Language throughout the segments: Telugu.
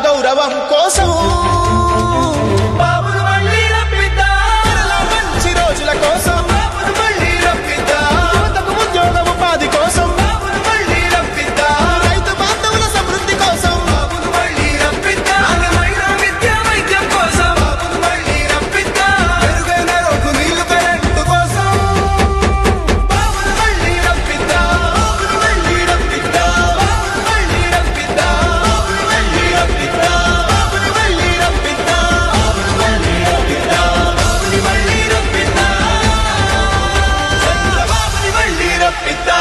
గౌరవం కోసం బాబును మళ్ళీ రప్పిద్దా మంచి రోజుల కోసం బాబును మళ్ళీ రప్పిద్దా యువతకు ఉద్యోగం ఉపాధి కోసం బాబును మళ్ళీ రప్పిద్దా రైతు బాంధవుల సమృద్ధి కోసం బాబును మళ్ళీ రప్పిద్దా నాణ్యమైన విద్య వైద్యం కోసం బాబును మళ్ళీ రప్పిద్దా మెరుగైన రోడ్డు నీళ్లు కరెంటు కోసం బాబును మళ్ళీ రప్పిద్దా బాబును మళ్ళీ రప్పిద్దా బాబును మళ్ళీ రప్పిద్దా బాబును మళ్ళీ రప్పిద్దా బాబును మళ్ళీ రప్పిద్దా బాబును మళ్ళీ రప్పిద్దా బాబుని మళ్ళీ రప్పిద్దా చంద్రబాబుని మళ్ళీ రప్పిద్దా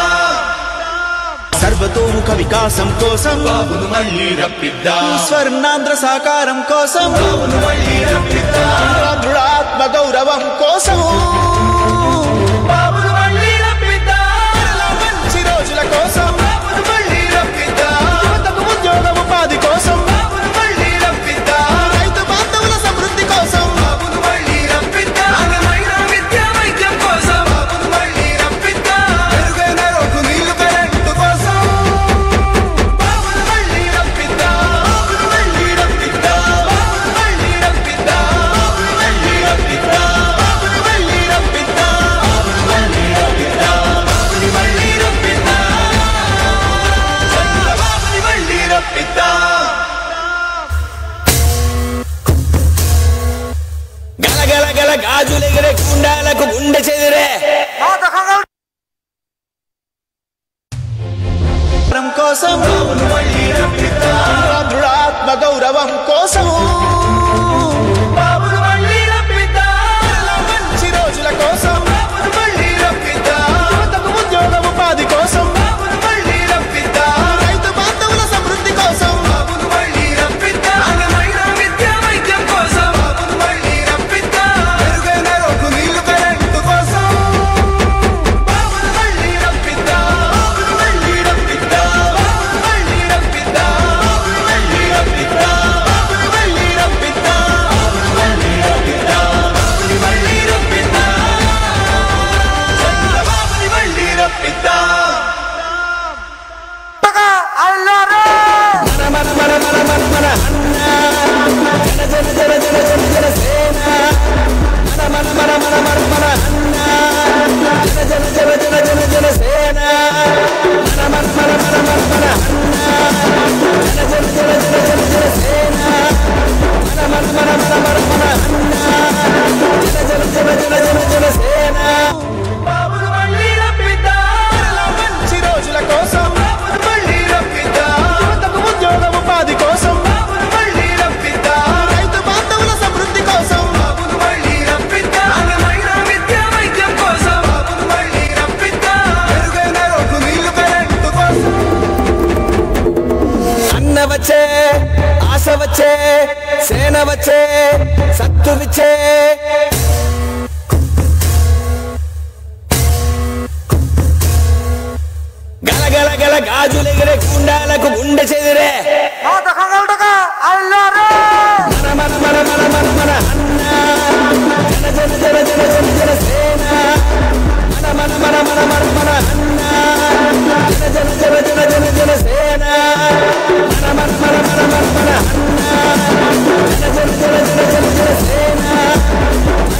సర్వతోముఖ వికాసం కోసం బాబును మళ్ళీ రప్పిద్దా స్వర్ణాంధ్ర సాకారం కోసం బాబును మళ్ళీ రప్పిద్దా ఆంధ్రుల గౌరవం కోసం బాబును మళ్ళీ రప్పిద్దా మంచి రోజుల కోసం బాబును మళ్ళీ రప్పిద్దా యువతకు ఉద్యోగం ఉపాధి కోసం బాబును మళ్ళీ రప్పిద్దా రైతు బాంధవుల సమృద్ధి కోసం బాబును మళ్ళీ రప్పిద్దా నాణ్యమైన విద్య వైద్యం కోసం బాబును మళ్ళీ రప్పిద్దా మెరుగైన రోడ్డు నీళ్లు కరెంటు కోసం బాబును మళ్ళీ రప్పిద్దా బాబును మళ్ళీ రప్పిద్దా బాబును మళ్ళీ రప్పిద్దా బాబును మళ్ళీ రప్పిద్దా బాబును మళ్ళీ రప్పిద్దా బాబును మళ్ళీ రప్పిద్దా బాబుని మళ్ళీ రప్పిద్దా చంద్రబాబుని మళ్ళీ రప్పిద్దా గలగల గల గాజులెగిరే గుండాలకు గుండె చెదిరే కోసం బాబును మళ్ళీ రప్పిద్దా ఆంధ్రుల ఆత్మ గౌరవం కోసం బాబును మళ్ళీ రప్పిద్దా మంచి రోజుల కోసం బాబును మళ్ళీ రప్పిద్దా యువతకు ఉద్యోగం ఉపాధి కోసం బాబును మళ్ళీ రప్పిద్దా రైతు బాంధవుల సమృద్ధి కోసం బాబును మళ్ళీ రప్పిద్దా నాణ్యమైన విద్య వైద్యం కోసం బాబును మళ్ళీ రప్పిద్దా మెరుగైన రోడ్డు నీళ్లు కరెంటు కోసం బాబును మళ్ళీ రప్పిద్దా బాబును మళ్ళీ రప్పిద్దా బాబును మళ్ళీ రప్పిద్దా బాబును మళ్ళీ రప్పిద్దా బాబును మళ్ళీ రప్పిద్దా బాబును మళ్ళీ రప్పిద్దా బాబుని మళ్ళీ రప్పిద్దా చంద్రబాబుని మళ్ళీ రప్పిద్దా మన మన మన మన మన మన అన్న జన జన జన జన జన జన సేన మన మన మన మన మన మన అన్న జన జన జన జన జన జన సేన మన మన మన మన మన మన అన్న జన జన జన జన జన జన సేన మన మన మన మన మన మన అన్న జన జన జన జన జన జన సేన బాబును మళ్ళీ రప్పిద్దా మంచి రోజుల కోసం బాబును మళ్ళీ రప్పిద్దా యువతకు ఉద్యోగం ఉపాధి కోసం బాబును మళ్ళీ రప్పిద్దా రైతు బాంధవుల సమృద్ధి కోసం బాబును మళ్ళీ రప్పిద్దా నాణ్యమైన విద్య వైద్యం కోసం బాబును మళ్ళీ రప్పిద్దా మెరుగైన రోడ్డు నీళ్లు కరెంటు కోసం అన్న వచ్చే ఆశ వచ్చే సేన వచ్చే సత్తు విచ్చే గలగల గల గాజులెగిరే గుండాలకు గుండె చెదిరే మన మన మన మన మన మన అన్న జన జన జన జన జన జన సేన మన మన మన మన మన మన అన్న జన జన జన జన జన జన సేన మన మన మన మన మన మన అన్న జన జన జన జన జన సేన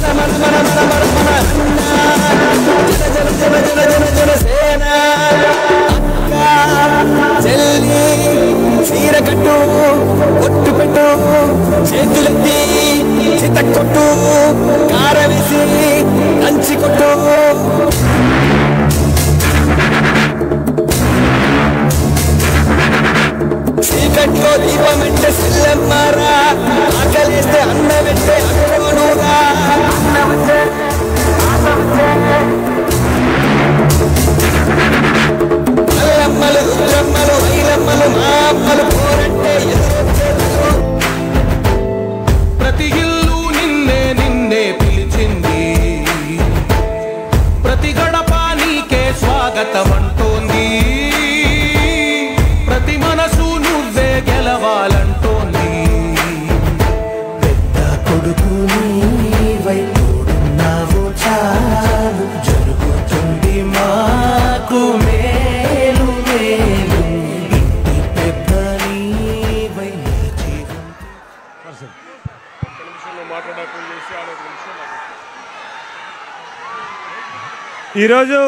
మన మన మన మన మన మన అన్న జన జన జన జన జన సేన చెల్లి చీర కట్టు కొట్టు పెట్టు చేతులెత్తి చిత కొట్టు కార వేసి దంచి కొట్టు చీకట్లో దీపం అంటే సెల్లమ్మారా ఆకలేస్తే అన్న వెంటే అక్కడురా అల్లమ్మలు రుద్రమ్మలు ఐలమ్మలు మా అమ్మలు పోరంటే ఎదురొచ్చేరు ప్రతి ఇల్లు నిన్నే నిన్నే పిలిచింది ప్రతి గడప నీకే స్వాగతం అంటోంది ప్రతి మనసు నువ్వే గెలవాలంటోంది పెద్ద కొడుకు నీవై తోడున్నావు చాలు జరుగుతుంది మాకు మేలు మేలు ఇంటి పెద్ద నీ సార్. ఈరోజు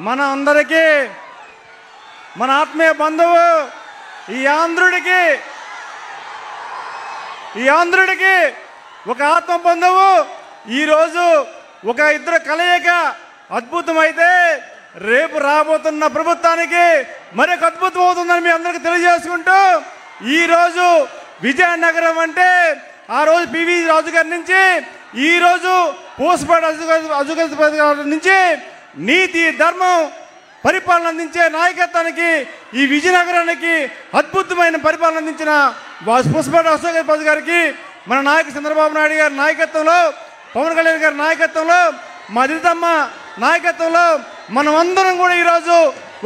మన అందరికీ మన ఆత్మీయ బంధువు ఈ ఆంధ్రుడికి ఒక ఆత్మ బంధువు ఈరోజు ఒక ఇద్దరు కలయిక అద్భుతమైతే రేపు రాబోతున్న ప్రభుత్వానికి మరొక అద్భుతం అవుతుందని మీ అందరికీ తెలియజేసుకుంటూ ఈరోజు విజయనగరం అంటే ఆ రోజు పివి రాజు గారి నుంచి ఈరోజు పూసపాటి అజుగతి గారి నుంచి నీతి ధర్మం పరిపాలన అందించే నాయకత్వానికి ఈ విజయనగరానికి అద్భుతమైన పరిపాలన అందించిన పూసపాటి అశోక్ గారికి మన నాయకుడు చంద్రబాబు నాయుడు గారి నాయకత్వంలో పవన్ కళ్యాణ్ గారి నాయకత్వంలో మా దితమ్మ నాయకత్వంలో మనం అందరం కూడా ఈరోజు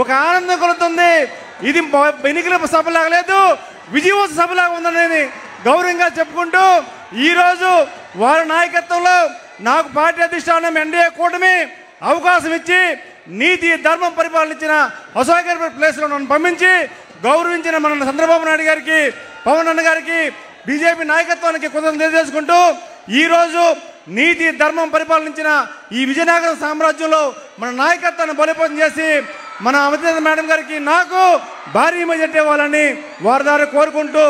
ఒక ఆనందం కలుగుతుంది. ఇది ఎన్నికల సభలాగా లేదు, విజయోత్సవ సభలాగా ఉందనేది గౌరవంగా చెప్పుకుంటూ ఈరోజు వారి నాయకత్వంలో నాకు పార్టీ అధిష్టానం ఎన్డీఏ కూటమి అవకాశం ఇచ్చి నీతి ధర్మం పరిపాలించిన అశోక్ గారి ప్లేస్లో నన్ను పంపించి గౌరవించిన మన చంద్రబాబు నాయుడు గారికి పవన్ అన్న గారికి బీజేపీ నాయకత్వానికి కృతజ్ఞతలు తెలియజేసుకుంటూ ఈరోజు నీతి ధర్మం పరిపాలించిన ఈ విజయనగరం సామ్రాజ్యంలో మన నాయకత్వాన్ని బలోపేతం చేసి మన అమిత మేడం గారికి నాకు భారీ మెజార్టీ ఇవ్వాలని వారి ద్వారా కోరుకుంటూ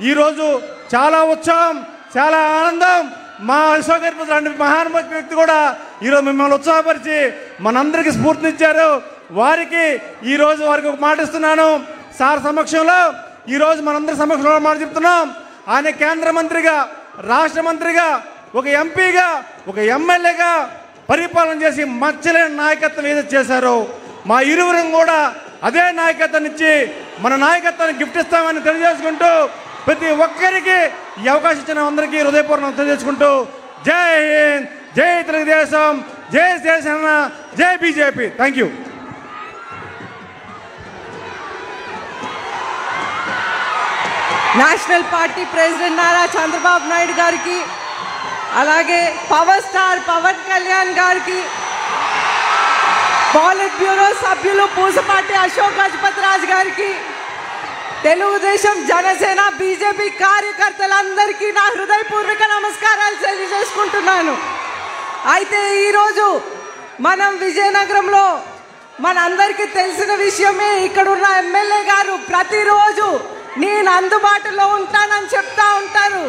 ఈరోజు చాలా ఉత్సాహం చాలా ఆనందం. మా అశోక్ గారి లాంటి మహానుభావ వ్యక్తి కూడా ఈరోజు మిమ్మల్ని ఉత్సాహపరిచి మనందరికీ స్ఫూర్తినిచ్చారు. వారికి ఈరోజు వారికి ఒక మాట ఇస్తున్నాను. సార్ సమక్షంలో ఈరోజు మనందరి సమక్షంలో మాట చెప్తున్నాం. ఆయన కేంద్ర మంత్రిగా రాష్ట్ర మంత్రిగా ఒక ఎంపీగా ఒక ఎమ్మెల్యేగా పరిపాలన చేసి మచ్చలేని నాయకత్వం ఏదైతే చేశారో మా ఇరువురం కూడా అదే నాయకత్వాన్ని ఇచ్చి మన నాయకత్వాన్ని గిఫ్ట్ ఇస్తామని తెలియజేసుకుంటూ ప్రతి ఒక్కరికి ఈ అవకాశం ఇచ్చిన అందరికీ హృదయపూర్వకంగా తెలియజేసుకుంటూ జై హింద్, జై తెలుగుదేశం, జై శేషన్న, జై BJP. Thank you. National party president Nara Chandrababu Naidu గారికి, అలాగే పవర్ స్టార్ పవన్ కళ్యాణ్ గారికి, పాలిట్ బ్యూరో సభ్యులు పూసపాటి అశోక్ గజపతిరాజు గారికి, తెలుగుదేశం జనసేన బీజేపీ కార్యకర్తలందరికీ నా హృదయపూర్వక నమస్కారాలు తెలియజేసుకుంటున్నాను. అయితే ఈరోజు మనం విజయనగరంలో మనందరికీ తెలిసిన విషయమే, ఇక్కడున్న ఎమ్మెల్యే గారు ప్రతిరోజు నేను అందుబాటులో ఉంటానని చెప్తా ఉంటారు.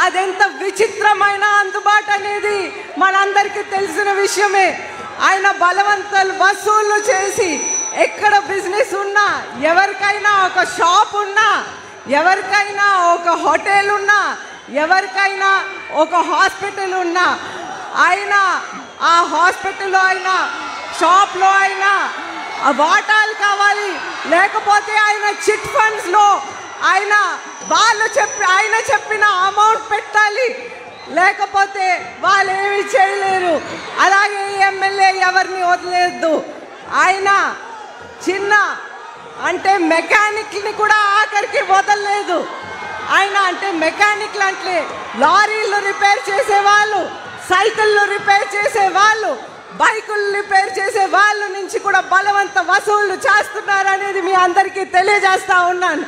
అదెంత విచిత్రమైన అందుబాటు అనేది మనందరికీ తెలిసిన విషయమే. ఆయన బలవంతాలు వసూళ్లు చేసి ఎక్కడ బిజినెస్ ఉన్నా, ఎవరికైనా ఒక షాప్ ఉన్నా, ఎవరికైనా ఒక హోటల్ ఉన్నా, ఎవరికైనా ఒక హాస్పిటల్ ఉన్నా, ఆయన ఆ హాస్పిటల్లో అయినా షాప్లో అయినా వాటాలు కావాలి, లేకపోతే ఆయన చిట్ ఫండ్స్లో ఆయన చెప్పిన అమౌంట్ పెట్టాలి, లేకపోతే వాళ్ళు ఏమి చేయలేరు. అలాగే ఎమ్మెల్యే ఎవరిని వదిలేదు. ఆయన చిన్న అంటే మెకానిక్ని కూడా ఆఖరికి వదలలేదు. ఆయన అంటే మెకానిక్లు అంటే లారీలు రిపేర్ చేసేవాళ్ళు, సైకిళ్ళు రిపేర్ చేసేవాళ్ళు, బైకులు రిపేర్ చేసే వాళ్ళ నుంచి కూడా బలవంత వసూళ్లు చేస్తున్నారు అనేది మీ అందరికీ తెలియజేస్తా ఉన్నాను.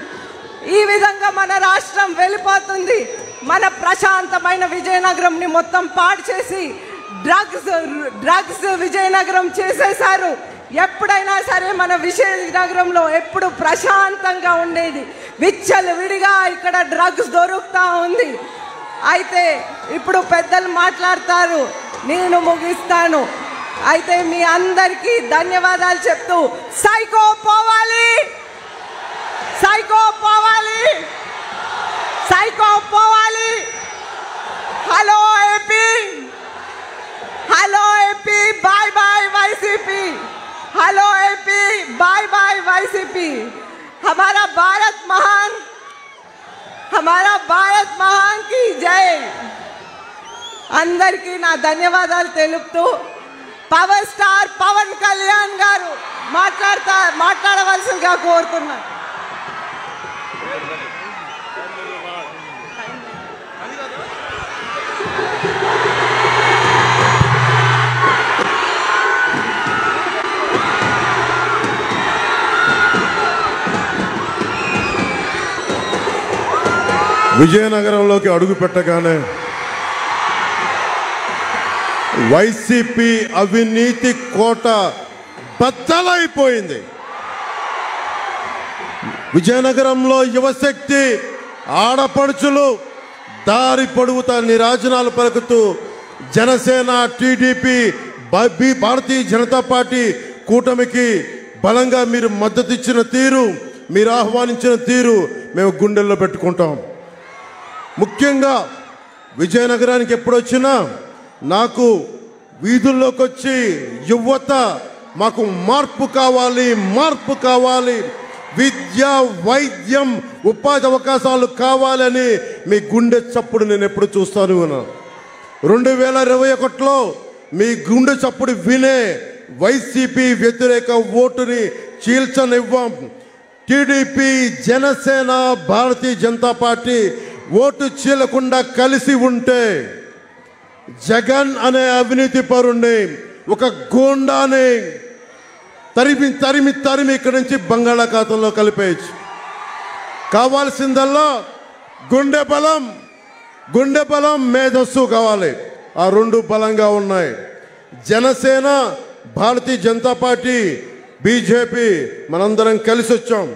ఈ విధంగా మన రాష్ట్రం వెళ్ళిపోతుంది. మన ప్రశాంతమైన విజయనగరంని మొత్తం పాడు చేసి డ్రగ్స్ విజయనగరం చేసేశారు. ఎప్పుడైనా సరే మన విజయనగరంలో ఎప్పుడు ప్రశాంతంగా ఉండేది, విచ్చలు విడిగా ఇక్కడ డ్రగ్స్ దొరుకుతా ఉంది. అయితే ఇప్పుడు పెద్దలు మాట్లాడతారు, నేను ముగిస్తాను. అయితే మీ అందరికీ ధన్యవాదాలు చెప్తూ సైకో పోవాలి, సైకో పోవాలి, సైకో పోవాలి. Hello AP, hello AP, bye bye YCP. Hello AP, bye bye YCP. हमारा भारत महान, हमारा भारत महान की जय. అందరికీ నా ధన్యవాదాలు తెలుపుతూ పవర్ స్టార్ పవన్ కళ్యాణ్ గారు మాట్లాడవలసిందిగా కోరుతున్నాను. విజయనగరంలోకి అడుగు పెట్టగానే వైసీపీ అవినీతి కోట బద్దలైపోయింది. విజయనగరంలో యువశక్తి ఆడపడుచులు దారి పొడుగుతా నిరాజనాలు పలుకుతూ జనసేన, టీడీపీ, భారతీయ జనతా పార్టీ కూటమికి బలంగా మీరు మద్దతు ఇచ్చిన తీరు, మీరు ఆహ్వానించిన తీరు మేము గుండెల్లో పెట్టుకుంటాం. ముఖ్యంగా విజయనగరానికి ఎప్పుడొచ్చినా నాకు వీధుల్లోకి వచ్చి యువత మాకు మార్పు కావాలి, మార్పు కావాలి, విద్య, వైద్యం, ఉపాధి అవకాశాలు కావాలని మీ గుండె చప్పుడు నేను ఎప్పుడు చూస్తాను. 2021లో మీ గుండె చప్పుడు వినే వైసీపీ వ్యతిరేక ఓటుని చీల్చనివ్వం. TDP, Janasena, Bharatiya Janata party vote చీలకుండా కలిసి ఉంటే జగన్ అనే అవినీతి పరుణ్ణి, ఒక గూండాని తరిమి తరిమి తరిమి ఇక్కడి నుంచి బంగాళాఖాతంలో కలిపేయచ్చు. కావాల్సిందల్లా గుండె బలం, మేధస్సు కావాలి. ఆ రెండు బలంగా ఉన్నాయి. జనసేన, భారతీయ జనతా పార్టీ, బీజేపీ మనందరం కలిసి వచ్చాం.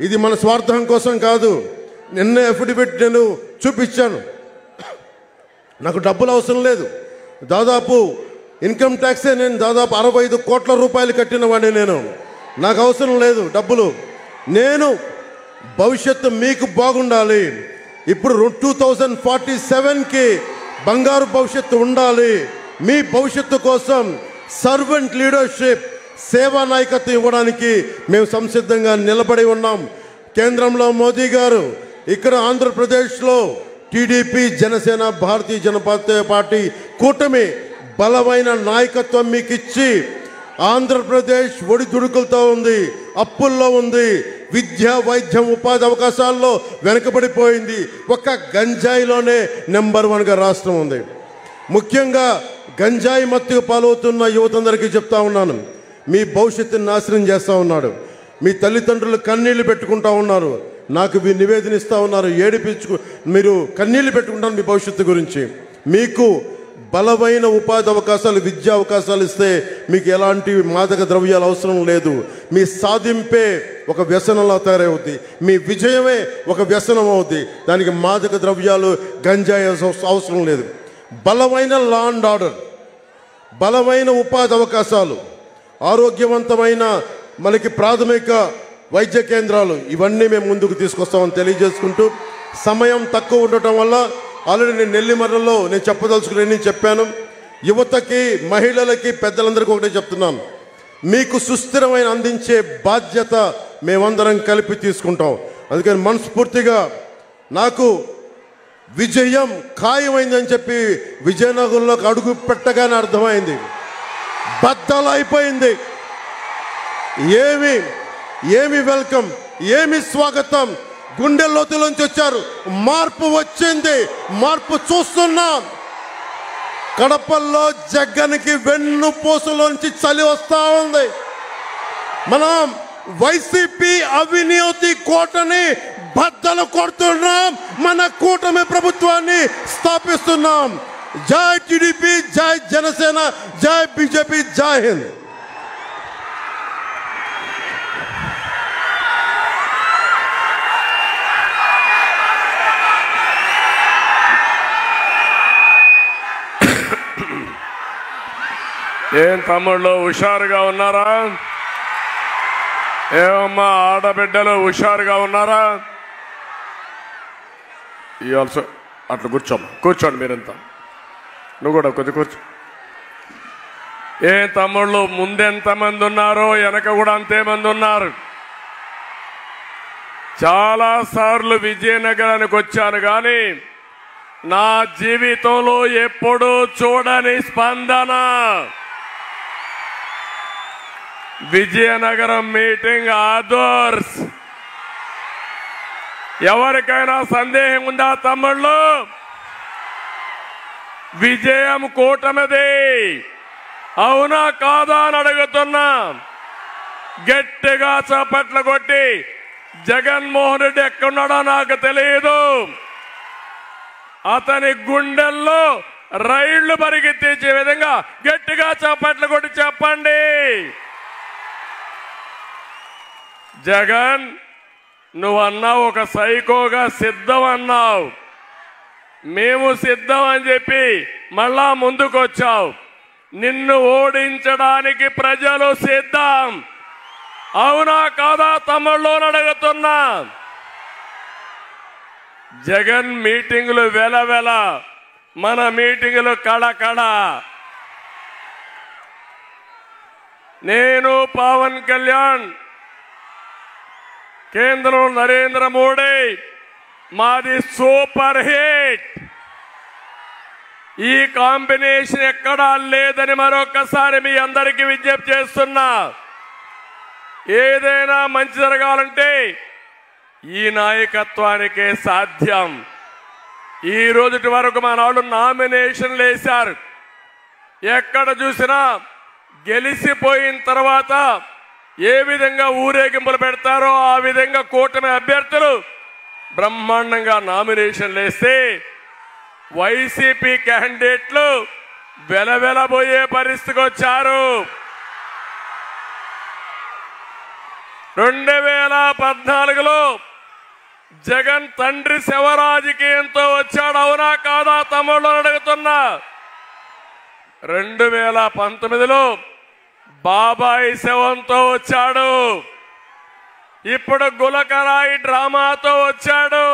ఇది మన స్వార్థం కోసం కాదు. నిన్న అఫిడవిట్ నేను చూపించాను. నాకు డబ్బులు అవసరం లేదు. దాదాపు ఇన్కమ్ ట్యాక్సే నేను దాదాపు 65 కోట్ల రూపాయలు కట్టిన వాడిని. నాకు అవసరం లేదు డబ్బులు. నేను భవిష్యత్తు మీకు బాగుండాలి. ఇప్పుడు 2047కి బంగారు భవిష్యత్తు ఉండాలి. మీ భవిష్యత్తు కోసం సర్వెంట్ లీడర్షిప్, సేవా నాయకత్వం ఇవ్వడానికి మేము సంసిద్ధంగా నిలబడి ఉన్నాం. కేంద్రంలో మోదీ గారు, ఇక్కడ ఆంధ్రప్రదేశ్లో టీడీపీ, జనసేన, భారతీయ జనతా పార్టీ కూటమి బలమైన నాయకత్వం మీకు ఇచ్చి ఆంధ్రప్రదేశ్ ఒడిదుడుకులతో ఉంది, అప్పుల్లో ఉంది, విద్య, వైద్యం, ఉపాధి అవకాశాల్లో వెనుకబడిపోయింది. ఒక్క గంజాయిలోనే నెంబర్ 1గా రాష్ట్రం ఉంది. ముఖ్యంగా గంజాయి మత్తుకు పాలవుతున్న యువతందరికీ చెప్తా ఉన్నాను, మీ భవిష్యత్తుని నాశనం చేస్తూ ఉన్నాడు. మీ తల్లిదండ్రులు కన్నీళ్లు పెట్టుకుంటా ఉన్నారు. నాకు నివేదన ఇస్తూ ఉన్నారు, మీరు కన్నీళ్లు పెట్టుకుంటారు మీ భవిష్యత్తు గురించి. మీకు బలమైన ఉపాధి అవకాశాలు, విద్యా అవకాశాలు ఇస్తే మీకు ఎలాంటి మాదక ద్రవ్యాలు అవసరం లేదు. మీ సాధింపే ఒక వ్యసనంలా తయారవుద్ది. మీ విజయమే ఒక వ్యసనం అవుద్ది. దానికి మాదక ద్రవ్యాలు, గంజాయి అవసరం లేదు. బలమైన లా అండ్ ఆర్డర్, బలమైన ఉపాధి అవకాశాలు, ఆరోగ్యవంతమైన మనకి ప్రాథమిక వైద్య కేంద్రాలు, ఇవన్నీ మేము ముందుకు తీసుకొస్తామని తెలియజేసుకుంటూ, సమయం తక్కువ ఉండటం వల్ల ఆల్రెడీ నేను నెల్లిమర్రలో నేను చెప్పదలుచుకుని చెప్పాను. యువతకి, మహిళలకి, పెద్దలందరికీ ఒకటే చెప్తున్నాను, మీకు సుస్థిరమైన అందించే బాధ్యత మేమందరం కలిపి తీసుకుంటాం. అందుకని మనస్ఫూర్తిగా నాకు విజయం ఖాయమైందని చెప్పి విజయనగరంలోకి అడుగు పెట్టగానే అర్థమైంది, బద్దలైపోయింది. ఏమి వెల్కమ్, ఏమి స్వాగతం. గుండె లోతులోంచి వచ్చారు. మార్పు వచ్చింది, మార్పు చూస్తున్నాం. కడపల్లో జగన్కి వెన్నుపూసలోంచి చలి వస్తా ఉంది. మనం వైసీపీ అవినీతి కోటని బద్దలు కొడుతున్నాం. మన కూటమి ప్రభుత్వాన్ని స్థాపిస్తున్నాం. జై టీడీపీ, జై జనసేన, జై బీజేపీ, జై హింద్. ఏం తమ్ముళ్ళు హుషారుగా ఉన్నారా? ఏమమ్మా ఆడబిడ్డలు హుషారుగా ఉన్నారా? ఆల్సో అట్లా కూర్చోండి మీరంతా. నువ్వు కూడా కొద్ది కూర్చో. ఏం తమ్ముళ్ళు ముందెంతమంది ఉన్నారో వెనక కూడా అంతేమంది ఉన్నారు. చాలా సార్లు విజయనగరానికి వచ్చాను కానీ నా జీవితంలో ఎప్పుడూ చూడని స్పందన. విజయనగరం మీటింగ్ ఆదర్శ్. ఎవరికైనా సందేహం ఉందా తమ్ముళ్ళు? విజయం కూటమిది, అవునా కాదా అని అడుగుతున్నా. గట్టిగా చప్పట్లు కొట్టి జగన్మోహన్ రెడ్డి ఎక్కడున్నాడో నాకు తెలియదు, అతని గుండెల్లో రైళ్లు పరిగెత్తించే విధంగా గట్టిగా చప్పట్లు కొట్టి చెప్పండి. జగన్, నువ్వన్నావు ఒక సైకోగా సిద్ధం అన్నావు. మేము సిద్ధం అని చెప్పి మళ్ళా ముందుకొచ్చావు. నిన్ను ఓడించడానికి ప్రజలు సిద్ధం. అవునా కాదా తమ్ముళ్ళు అడుగుతున్నా. జగన్ మీటింగులు వెలవెల, మన మీటింగులు కళకళ. నేను పవన్ కళ్యాణ్, కేంద్రంలో నరేంద్ర మోడీ, మాది సూపర్ హిట్. ఈ కాంబినేషన్ ఎక్కడా లేదని మరొకసారి మీ అందరికీ విజ్ఞప్తి చేస్తున్నా. ఏదైనా మంచి జరగాలంటే ఈ నాయకత్వానికే సాధ్యం. ఈ రోజుటి వరకు మా నాడు నామినేషన్లు వేశారు. ఎక్కడ చూసినా గెలిచిపోయిన తర్వాత ఏ విధంగా ఊరేగింపులు పెడతారో ఆ విధంగా కూటమి అభ్యర్థులు బ్రహ్మాండంగా నామినేషన్లు వేస్తే వైసీపీ క్యాండిడేట్లు వెలవెలబోయే పరిస్థితికి వచ్చారు. 2014లో జగన్ తండ్రి శవ రాజకీయంతో వచ్చాడు. అవునా కాదా తమ్ముళ్ళు అడుగుతున్నా. 2019లో బాబాయి శవంతో వచ్చాడు. ఇప్పుడు గులకరాయి డ్రామాతో వచ్చాడు.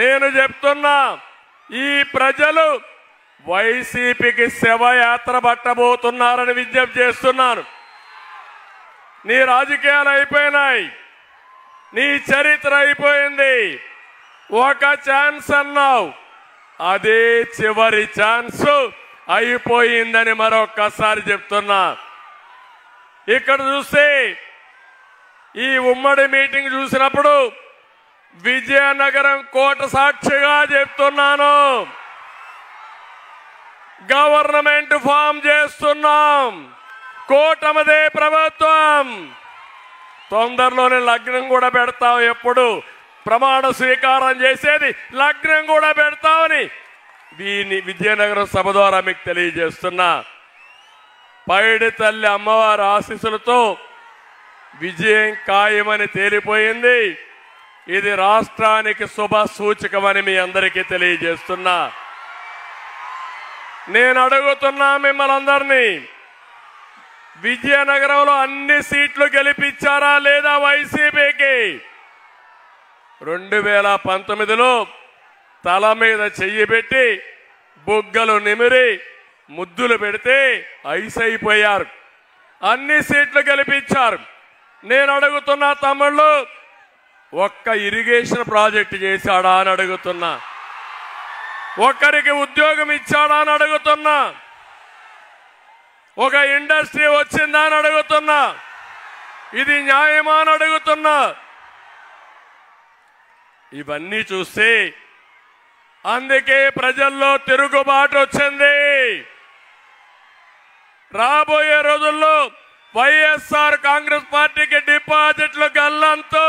నేను చెప్తున్నా, ఈ ప్రజలు వైసీపీకి శవయాత్ర పట్టబోతున్నారని విజ్ఞప్తి చేస్తున్నాను. నీ రాజకీయాలు అయిపోయినాయి, నీ చరిత్ర అయిపోయింది. ఒక ఛాన్స్ అన్నావు, అదే చివరి ఛాన్స్ అయిపోయిందని మరొక్కసారి చెప్తున్నా. ఇక్కడ చూస్తే ఈ ఉమ్మడి మీటింగ్ చూసినప్పుడు విజయనగరం కోట సాక్షిగా చెప్తున్నాను, గవర్నమెంట్ ఫామ్ చేస్తున్నాం, కూటమిదే ప్రభుత్వం. తొందరలోనే లగ్నం కూడా పెడతాం. ఎప్పుడు ప్రమాణ స్వీకారం చేసేది లగ్నం కూడా పెడతామని దీన్ని విజయనగరం సభ ద్వారా మీకు తెలియజేస్తున్నా. పైడి తల్లి అమ్మవారి ఆశీస్సులతో విజయం ఖాయమని తేలిపోయింది. ఇది రాష్ట్రానికి శుభ సూచకమని మీ అందరికీ తెలియజేస్తున్నా. నేను అడుగుతున్నా మిమ్మల్ని అందరినీ, విజయనగరంలో అన్ని సీట్లు గెలిపించారా లేదా వైసీపీకి? 2019లో తల మీద చెయ్యి పెట్టి బుగ్గలు నిమిరి ముద్దులు పెడితే ఐస్ అయిపోయారు. అన్ని సీట్లు గెలిపించారు. నేను అడుగుతున్నా తమ్ముళ్ళు, ఒక్క ఇరిగేషన్ ప్రాజెక్టు చేశాడా అని అడుగుతున్నా. ఒక్కరికి ఉద్యోగం ఇచ్చాడా అని అడుగుతున్నా. ఒక ఇండస్ట్రీ వచ్చిందా అని అడుగుతున్నా. ఇది న్యాయమా అని అడుగుతున్నా. ఇవన్నీ చూస్తే అందుకే ప్రజల్లో తిరుగుబాటు వచ్చింది. రాబోయే రోజుల్లో వైఎస్ఆర్ కాంగ్రెస్ పార్టీకి డిపాజిట్లు గల్లంతు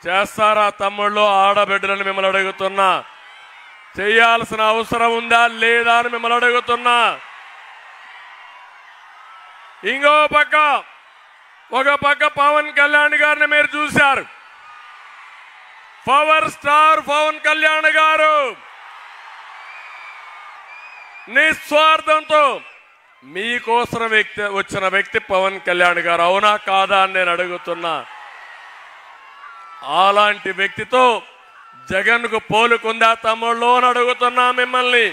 చేస్తారా తమ్ముళ్ళు, ఆడబిడ్డలను మిమ్మల్ని అడుగుతున్నా. చేయాల్సిన అవసరం ఉందా లేదా అని మిమ్మల్ని అడుగుతున్నా. ఇంకో పక్క, ఒక పక్క పవన్ కళ్యాణ్ గారిని మీరు చూశారు. పవర్ స్టార్ పవన్ కళ్యాణ్ గారు నిస్వార్థంతో మీకోసం వచ్చిన వ్యక్తి పవన్ కళ్యాణ్ గారు. అవునా కాదా అని నేను అడుగుతున్నా. అలాంటి వ్యక్తితో జగన్ కు పోలుకుందా తమ్ముళ్ళు అని అడుగుతున్నా మిమ్మల్ని.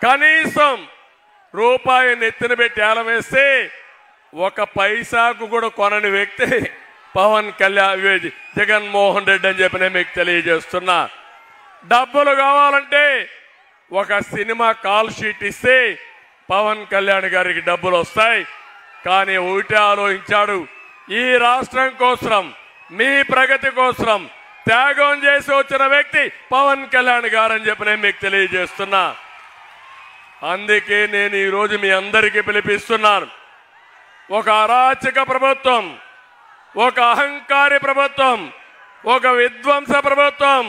కనీసం రూపాయి నెత్తిన పెట్టి ఏలం వేస్తే ఒక పైసాకు కూడా కొనని వ్యక్తి పవన్ కళ్యాణ్, జగన్మోహన్ రెడ్డి అని చెప్పి నేను మీకు తెలియజేస్తున్నా. డబ్బులు కావాలంటే ఒక సినిమా కాల్ షీట్ ఇస్తే పవన్ కళ్యాణ్ గారికి డబ్బులు వస్తాయి. కానీ ఒకటే ఆలోచించాడు, ఈ రాష్ట్రం కోసం, మీ ప్రగతి కోసం త్యాగం చేసి వచ్చిన వ్యక్తి పవన్ కళ్యాణ్ గారు అని చెప్పి నేను మీకు తెలియజేస్తున్నా. అందుకే నేను ఈరోజు మీ అందరికీ పిలిపిస్తున్నాను. ఒక అరాచక ప్రభుత్వం, ఒక అహంకారి ప్రభుత్వం, ఒక విధ్వంస ప్రభుత్వం,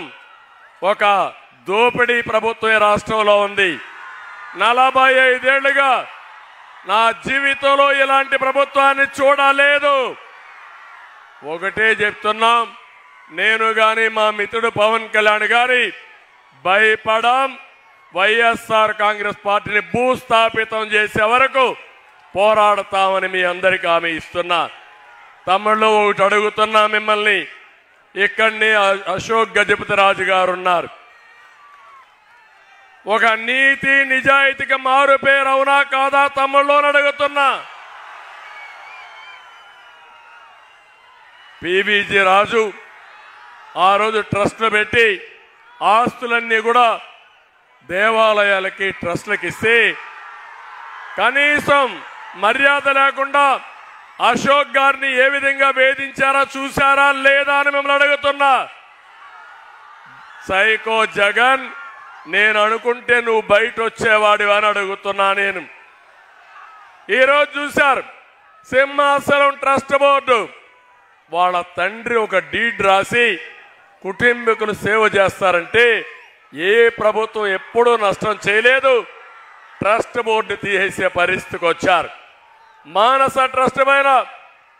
ఒక దోపిడీ ప్రభుత్వం ఈ రాష్ట్రంలో ఉంది. 45 ఏళ్లుగా నా జీవితంలో ఇలాంటి ప్రభుత్వాన్ని చూడలేదు. ఒకటే చెప్తున్నాం, నేను గాని మా మిత్రుడు పవన్ కళ్యాణ్ గారి భయపడం. వైఎస్ఆర్ కాంగ్రెస్ పార్టీని భూస్థాపితం చేసే వరకు పోరాడతామని మీ అందరికీ హామీ ఇస్తున్నా. తమిళ్లో ఒకటి అడుగుతున్నా మిమ్మల్ని, ఇక్కడనే అశోక్ గజపతి రాజు గారు ఉన్నారు. ఒక నీతి నిజాయితీకి మారు పేరు అవునా కాదా తమిళ్లో అడుగుతున్నా. పివిజి రాజు ఆ రోజు ట్రస్టులు పెట్టి ఆస్తులన్నీ కూడా దేవాలయాలకి ట్రస్టులకి ఇస్తే కనీసం మర్యాద లేకుండా అశోక్ గారిని ఏ విధంగా వేధించారా చూసారా లేదా అని మిమ్మల్ని అడుగుతున్నా. సైకో జగన్, నేను అనుకుంటే నువ్వు బయట వచ్చేవాడివి అని అడుగుతున్నా. నేను ఈరోజు చూశారు సింహాచలం ట్రస్ట్ బోర్డు వాళ్ళ తండ్రి ఒక డీడ్ రాసి కుటుంబీకులు సేవ చేస్తారంటే ఏ ప్రభుత్వం ఎప్పుడూ నష్టం చేయలేదు. ట్రస్ట్ బోర్డు తీసేసే పరిస్థితికి వచ్చారు. మానస ట్రస్ట్ పైన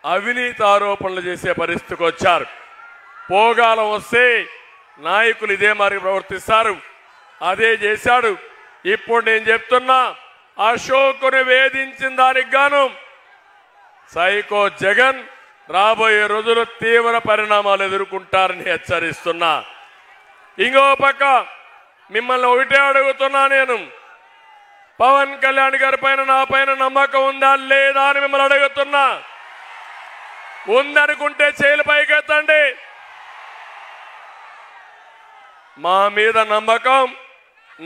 అవినీతి ఆరోపణలు చేసే పరిస్థితికి వచ్చారు. పోగాలం వస్తే నాయకులు ఇదే మరి ప్రవర్తిస్తారు. అదే చేశాడు. ఇప్పుడు నేను చెప్తున్నా, అశోకుని వేధించిన దానికి గాను సైకో జగన్ రాబోయే రోజులు తీవ్ర పరిణామాలు ఎదుర్కొంటారని హెచ్చరిస్తున్నా. ఇంకో పక్క మిమ్మల్ని ఒకటే అడుగుతున్నా, నేను పవన్ కళ్యాణ్ గారి పైన నా పైన నమ్మకం ఉందా లేదా అని మిమ్మల్ని అడుగుతున్నా. ఉందనుకుంటే చేతులు పైకెత్తండి. మా మీద నమ్మకం,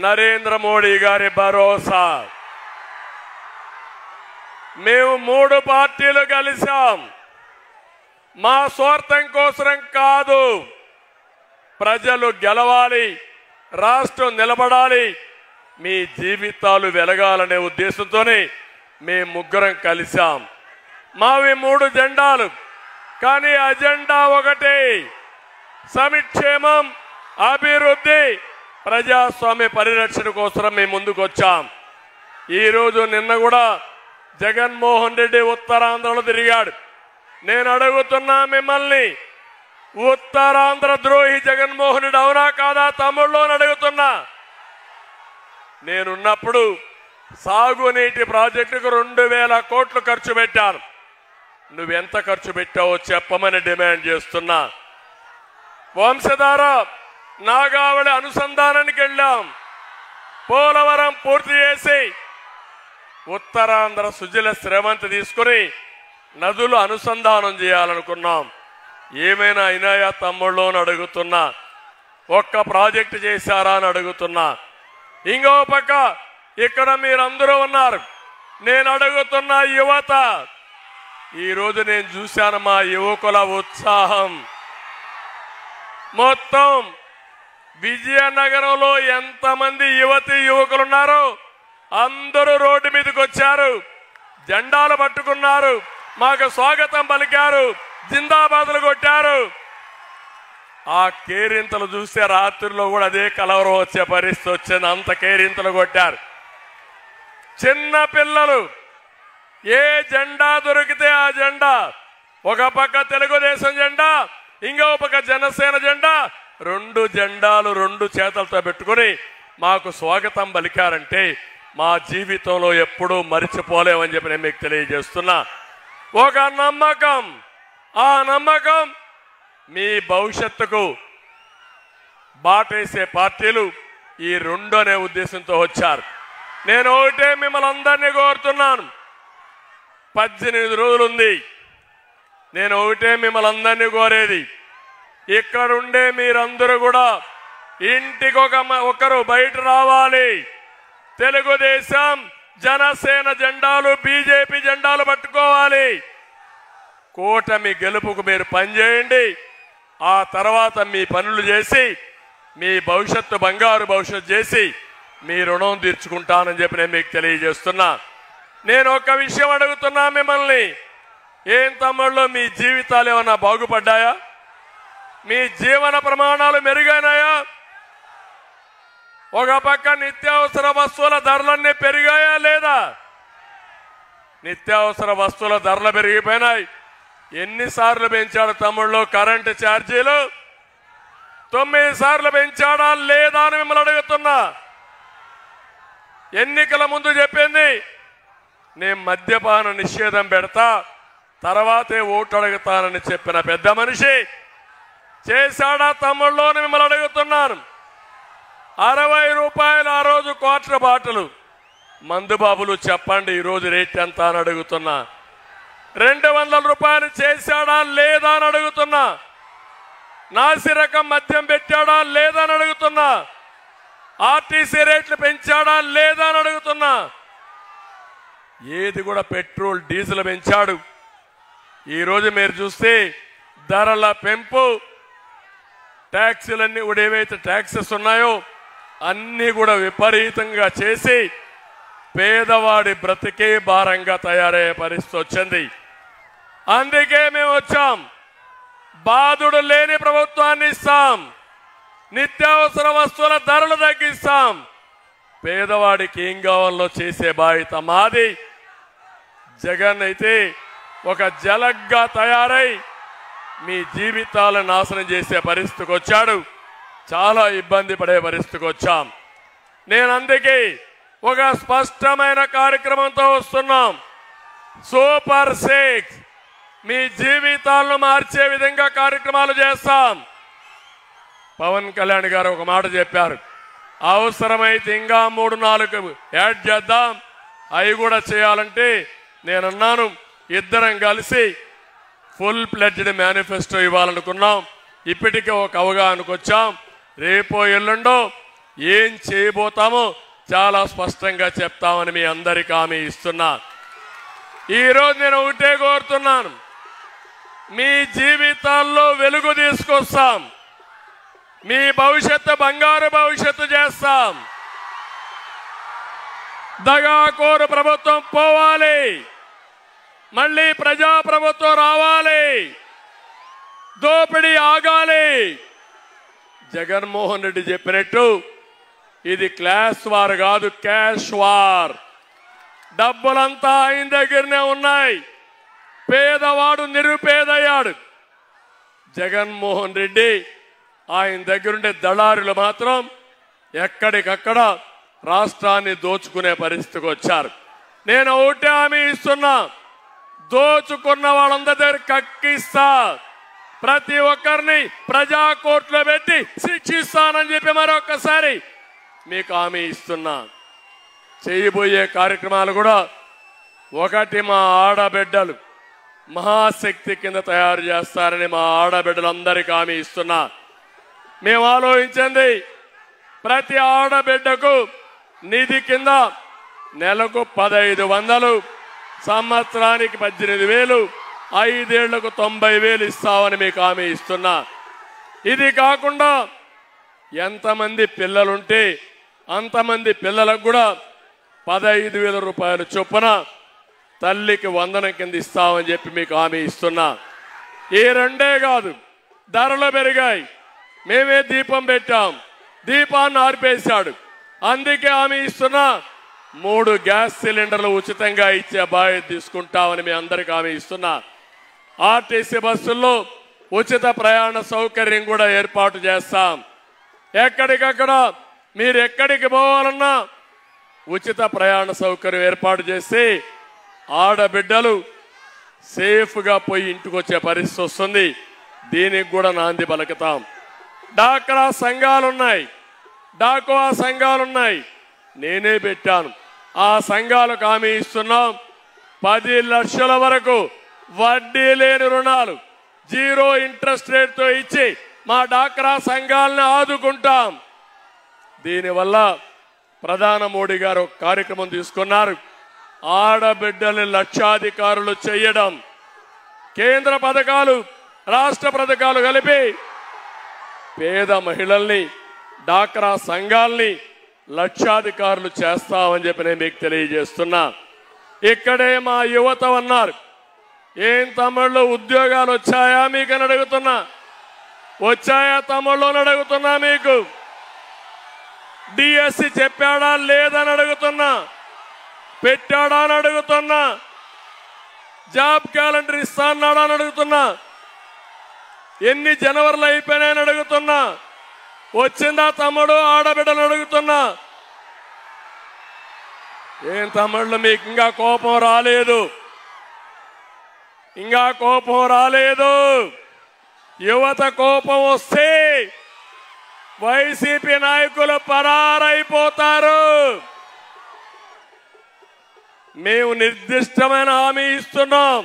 నరేంద్ర మోడీ గారి భరోసా. మేము 3 పార్టీలు కలిసాం. మా స్వార్థం కోసం కాదు, ప్రజలు గెలవాలి, రాష్ట్రం నిలబడాలి, మీ జీవితాలు వెలగాలనే ఉద్దేశంతోనే మేము ముగ్గురం కలిసాం. మావి 3 జెండాలు, కానీ అజెండా ఒకటే, సంక్షేమం, అభివృద్ధి, ప్రజాస్వామ్య పరిరక్షణ కోసం మేము ముందుకు వచ్చాం. ఈరోజు నిన్న కూడా జగన్మోహన్ రెడ్డి ఉత్తరాంధ్రలో తిరిగాడు. నేను అడుగుతున్నా మిమ్మల్ని, ఉత్తరాంధ్ర ద్రోహి జగన్మోహన్ రెడ్డి అవునా కాదా తమిళ్లో అడుగుతున్నా. నేనున్నప్పుడు సాగునీటి ప్రాజెక్టుకు 2000 కోట్లు ఖర్చు పెట్టాను. నువ్వెంత ఖర్చు పెట్టావో చెప్పమని డిమాండ్ చేస్తున్నా. వంశధార నాగావళి అనుసంధానానికి వెళ్ళాం. పోలవరం పూర్తి చేసి ఉత్తరాంధ్ర సుజల శ్రమంతి తీసుకుని నదులు అనుసంధానం చేయాలనుకున్నాం. ఏమైనా అయినాయా తమ్ముళ్ళు అని అడుగుతున్నా. ఒక్క ప్రాజెక్టు చేశారా అని అడుగుతున్నా. ఇంకో పక్క ఇక్కడ మీరందరూ ఉన్నారు. నేను అడుగుతున్న యువత, ఈరోజు నేను చూశాను మా యువకుల ఉత్సాహం. మొత్తం విజయనగరంలో ఎంతమంది యువతి యువకులు ఉన్నారో అందరూ రోడ్డు మీదకి వచ్చారు, జెండాలు పట్టుకున్నారు, మాకు స్వాగతం పలికారు, జిందాబాదులు కొట్టారు. ఆ కేరింతలు చూస్తే రాత్రిలో కూడా అదే కలవరం వచ్చే పరిస్థితి వచ్చింది. అంత కేరింతలు కొట్టారు. చిన్న పిల్లలు ఏ జెండా దొరికితే ఆ జెండా, ఒక పక్క తెలుగుదేశం జెండా, ఇంకో పక్క జనసేన జెండా, 2 జెండాలు 2 చేతులతో పెట్టుకుని మాకు స్వాగతం పలికారంటే మా జీవితంలో ఎప్పుడూ మరిచిపోలేమని చెప్పి నేను మీకు తెలియజేస్తున్నా. ఒక నమ్మకం, ఆ నమ్మకం మీ భవిష్యత్తుకు బాటేసే పార్టీలు ఈ 2 అనే ఉద్దేశంతో వచ్చారు. నేను ఒకటే మిమ్మల్ని అందరినీ కోరుతున్నాను, 18 రోజులుంది. నేను ఒకటే మిమ్మల్ని అందరినీ కోరేది, ఇక్కడుండే మీరందరూ కూడా ఇంటికి ఒకరు బయట రావాలి. తెలుగుదేశం జనసేన జెండాలు బీజేపీ జెండాలు పట్టుకోవాలి. కూటమి గెలుపుకు మీరు పనిచేయండి. ఆ తర్వాత మీ పనులు చేసి మీ భవిష్యత్తు బంగారు భవిష్యత్తు చేసి మీ రుణం తీర్చుకుంటానని చెప్పి నేను మీకు తెలియజేస్తున్నా. నేను ఒక విషయం అడుగుతున్నా మిమ్మల్ని, ఏం తమ్ముళ్ళు మీ జీవితాలు ఏమన్నా బాగుపడ్డాయా? మీ జీవన ప్రమాణాలు మెరుగైనాయా? ఒక పక్క నిత్యావసర వస్తువుల ధరలన్నీ పెరిగాయా లేదా? నిత్యావసర వస్తువుల ధరలు పెరిగిపోయినాయి. ఎన్నిసార్లు పెంచాడు తమ్ముళ్ళు కరెంటు ఛార్జీలు? 9 సార్లు పెంచాడా లేదా అని మిమ్మల్ని అడుగుతున్నా. ఎన్నికల ముందు చెప్పింది నేను మద్యపాన నిషేధం పెడతా, తర్వాతే ఓటు అడుగుతానని చెప్పిన పెద్ద మనిషి చేశాడా తమ్ముళ్ళు అని మిమ్మల్ని అడుగుతున్నాను. 60 రూపాయలు ఆ రోజు క్వార్టర్ బాటలు మందు బాబులు చెప్పండి ఈరోజు రేట్ ఎంత అని అడుగుతున్నా. 200 రూపాయలు చేశాడా లేదా అని అడుగుతున్నా. నాసిరకం మద్యం పెట్టాడా లేదా అని అడుగుతున్నా. ఆర్టీసీ రేట్లు పెంచాడా లేదా అని అడుగుతున్నా. ఏది కూడా పెట్రోల్ డీజిల్ పెంచాడు. ఈరోజు మీరు చూస్తే ధరల పెంపు, ట్యాక్సీలన్నీ కూడా ఏవైతే ట్యాక్సెస్ ఉన్నాయో అన్నీ కూడా విపరీతంగా చేసి పేదవాడి బ్రతికే భారంగా తయారయ్యే పరిస్థితి వచ్చింది. అందుకే మేము వచ్చాం. బాధుడు లేని ప్రభుత్వాన్ని ఇస్తాం, నిత్యావసర వస్తువుల ధరలు తగ్గిస్తాం, పేదవాడికి ఏం కావాలో చేసే బాధ్యత మాది. జగన్ అయితే ఒక జలగ్గా తయారై మీ జీవితాలను నాశనం చేసే పరిస్థితికి వచ్చాడు. చాలా ఇబ్బంది పడే పరిస్థితికి వచ్చాం. నేను అందుకే ఒక స్పష్టమైన కార్యక్రమంతో వస్తున్నాం. సూపర్ 6 మీ జీవితాలను మార్చే విధంగా కార్యక్రమాలు చేస్తాం. పవన్ కళ్యాణ్ గారు ఒక మాట చెప్పారు, అవసరమైతే ఇంకా 3-4 యాడ్ చేద్దాం, అవి కూడా చేయాలంటే నేనన్నాను ఇద్దరం కలిసి ఫుల్ ప్లెడ్జ్డ్ మేనిఫెస్టో ఇవ్వాలనుకున్నాం. ఇప్పటికే ఒక అవగాహనకు వచ్చాం. రేపో ఎల్లుండో ఏం చేయబోతామో చాలా స్పష్టంగా చెప్తామని మీ అందరికీ హామీ ఇస్తున్నా. ఈరోజు నేను ఒకటే కోరుతున్నాను, మీ జీవితాల్లో వెలుగు తీసుకొస్తాం, మీ భవిష్యత్తు బంగారు భవిష్యత్తు చేస్తాం. దగాకోరు ప్రభుత్వం పోవాలి, మళ్ళీ ప్రజాప్రభుత్వం రావాలి, దోపిడీ ఆగాలి. జగన్మోహన్ రెడ్డి చెప్పినట్టు ఇది క్లాస్ వార్ కాదు, క్యాష్ వార్. డబ్బులంతా ఆయన దగ్గరనే ఉన్నాయి. పేదవాడు నిరుపేదయ్యాడు. జగన్మోహన్ రెడ్డి ఆయన దగ్గరుండే దళారులు మాత్రం ఎక్కడికక్కడ రాష్ట్రాన్ని దోచుకునే పరిస్థితికి వచ్చారు. నేను ఒకటే హామీ ఇస్తున్నా, దోచుకున్న వాళ్ళందరి దగ్గర కక్కిస్తా, ప్రతి ఒక్కరిని ప్రజా కోర్టులో పెట్టి శిక్షిస్తానని చెప్పి మరొకసారి మీకు హామీ ఇస్తున్నా. చేయబోయే కార్యక్రమాలు కూడా ఒకటి, మా ఆడబిడ్డలు మహాశక్తి కింద తయారు చేస్తారని మా ఆడబిడ్డలందరికీ హామీ ఇస్తున్నా. మేము ఆలోచించింది ప్రతి ఆడబిడ్డకు నిధి కింద నెలకు 1500, సంవత్సరానికి 18,000, 5 ఏళ్లకు 90,000 ఇస్తామని మీకు హామీ ఇస్తున్నా. ఇది కాకుండా ఎంతమంది పిల్లలుంటే అంతమంది పిల్లలకు కూడా 15,000 రూపాయలు చొప్పున తల్లికి వందనం కింద ఇస్తామని చెప్పి మీకు హామీ ఇస్తున్నా. ఈ రెండే కాదు, ధరలు పెరిగాయి. మేమే దీపం పెట్టాం, దీపాన్ని ఆర్పేశాడు. అందుకే హామీ ఇస్తున్నా, 3 గ్యాస్ సిలిండర్లు ఉచితంగా ఇచ్చే బాధ్యత తీసుకుంటామని మీ అందరికీ హామీ ఇస్తున్నా. ఆర్టీసీ బస్సుల్లో ఉచిత ప్రయాణ సౌకర్యం కూడా ఏర్పాటు చేస్తాం. ఎక్కడికక్కడ మీరు ఎక్కడికి పోవాలన్నా ఉచిత ప్రయాణ సౌకర్యం ఏర్పాటు చేసి ఆడబిడ్డలు సేఫ్గా పోయి ఇంటికి వచ్చే పరిస్థితి వస్తుంది. దీనికి కూడా నాంది పలుకుతాం. డాక్రా సంఘాలున్నాయి, డాకువా సంఘాలున్నాయి, నేనే పెట్టాను. ఆ సంఘాలకు హామీ ఇస్తున్నాం, 10 లక్షల వరకు వడ్డీ లేని రుణాలు 0 ఇంట్రెస్ట్ రేట్తో ఇచ్చి మా డాక్రా సంఘాలను ఆదుకుంటాం. దీనివల్ల ప్రధాని మోడీ గారు ఒక కార్యక్రమం తీసుకున్నారు, ఆడబిడ్డల్ని లక్షాధికారులు చేయడం. కేంద్ర పథకాలు రాష్ట్ర పథకాలు కలిపి పేద మహిళల్ని డాక్రా సంఘాల్ని లక్షాధికారులు చేస్తామని చెప్పి నేను మీకు తెలియజేస్తున్నా. ఇక్కడే మా యువత అన్నారు, ఏం తమ్ముళ్ళు ఉద్యోగాలు వచ్చాయా మీకని అడుగుతున్నా. వచ్చాయా తమ్ముళ్ళు అని అడుగుతున్నా. మీకు డిఎస్సి చెప్పాడా లేదని అడుగుతున్నా. పెట్టాడా అని అడుగుతున్నా. జాబ్ క్యాలెండర్ ఇస్తా అన్నాడా అని అడుగుతున్నా. ఎన్ని జనవరిలో అయిపోయినాయని అడుగుతున్నా. వచ్చిందా తమ్ముడు ఆడబిడ్డలు అడుగుతున్నా. ఏం తమ్ముళ్ళు మీకు ఇంకా కోపం రాలేదు? ఇంకా కోపం రాలేదు. యువత కోపం వస్తే వైసీపీ నాయకులు పరారైపోతారు. మేము నిర్దిష్టమైన హామీ ఇస్తున్నాం.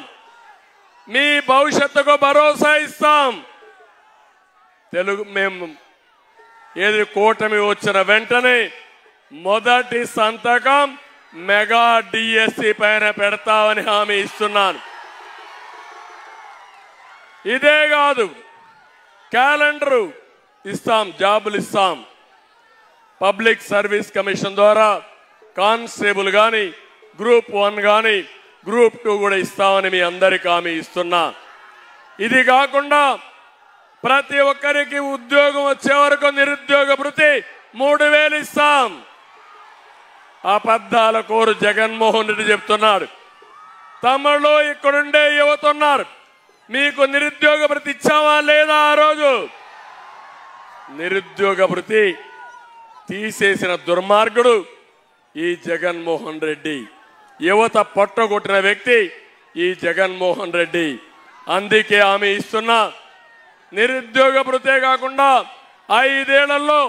మీ భవిష్యత్తుకు భరోసా ఇస్తాం. మేము ఏది కూటమి వచ్చిన వెంటనే మొదటి సంతకం మెగా డిఎస్సి పైన పెడతామని హామీ ఇస్తున్నాను. ఇదే కాదు, క్యాలెండరు ఇస్తాం, జాబులు ఇస్తాం. పబ్లిక్ సర్వీస్ కమిషన్ ద్వారా కానిస్టేబుల్ కానీ, గ్రూప్ 1 కానీ, గ్రూప్ 2 కూడా ఇస్తామని మీ అందరికీ హామీ ఇస్తున్నా. ఇది కాకుండా ప్రతి ఒక్కరికి ఉద్యోగం వచ్చే వరకు నిరుద్యోగ భృతి 3000 ఇస్తాం. అబద్ధాల కోరు జగన్మోహన్ రెడ్డి చెప్తున్నాడు. తమిళలో ఇక్కడుండే యువత ఉన్నారు. మీకు నిరుద్యోగ భృతి ఇచ్చామా లేదా? ఆ రోజు నిరుద్యోగ భృతి తీసేసిన దుర్మార్గుడు ఈ జగన్మోహన్ రెడ్డి. యువత పట్టగొట్టిన వ్యక్తి ఈ జగన్మోహన్ రెడ్డి. అందుకే హామీ ఇస్తున్నా. నిరుద్యోగ భృతే కాకుండా 5 ఏళ్లలో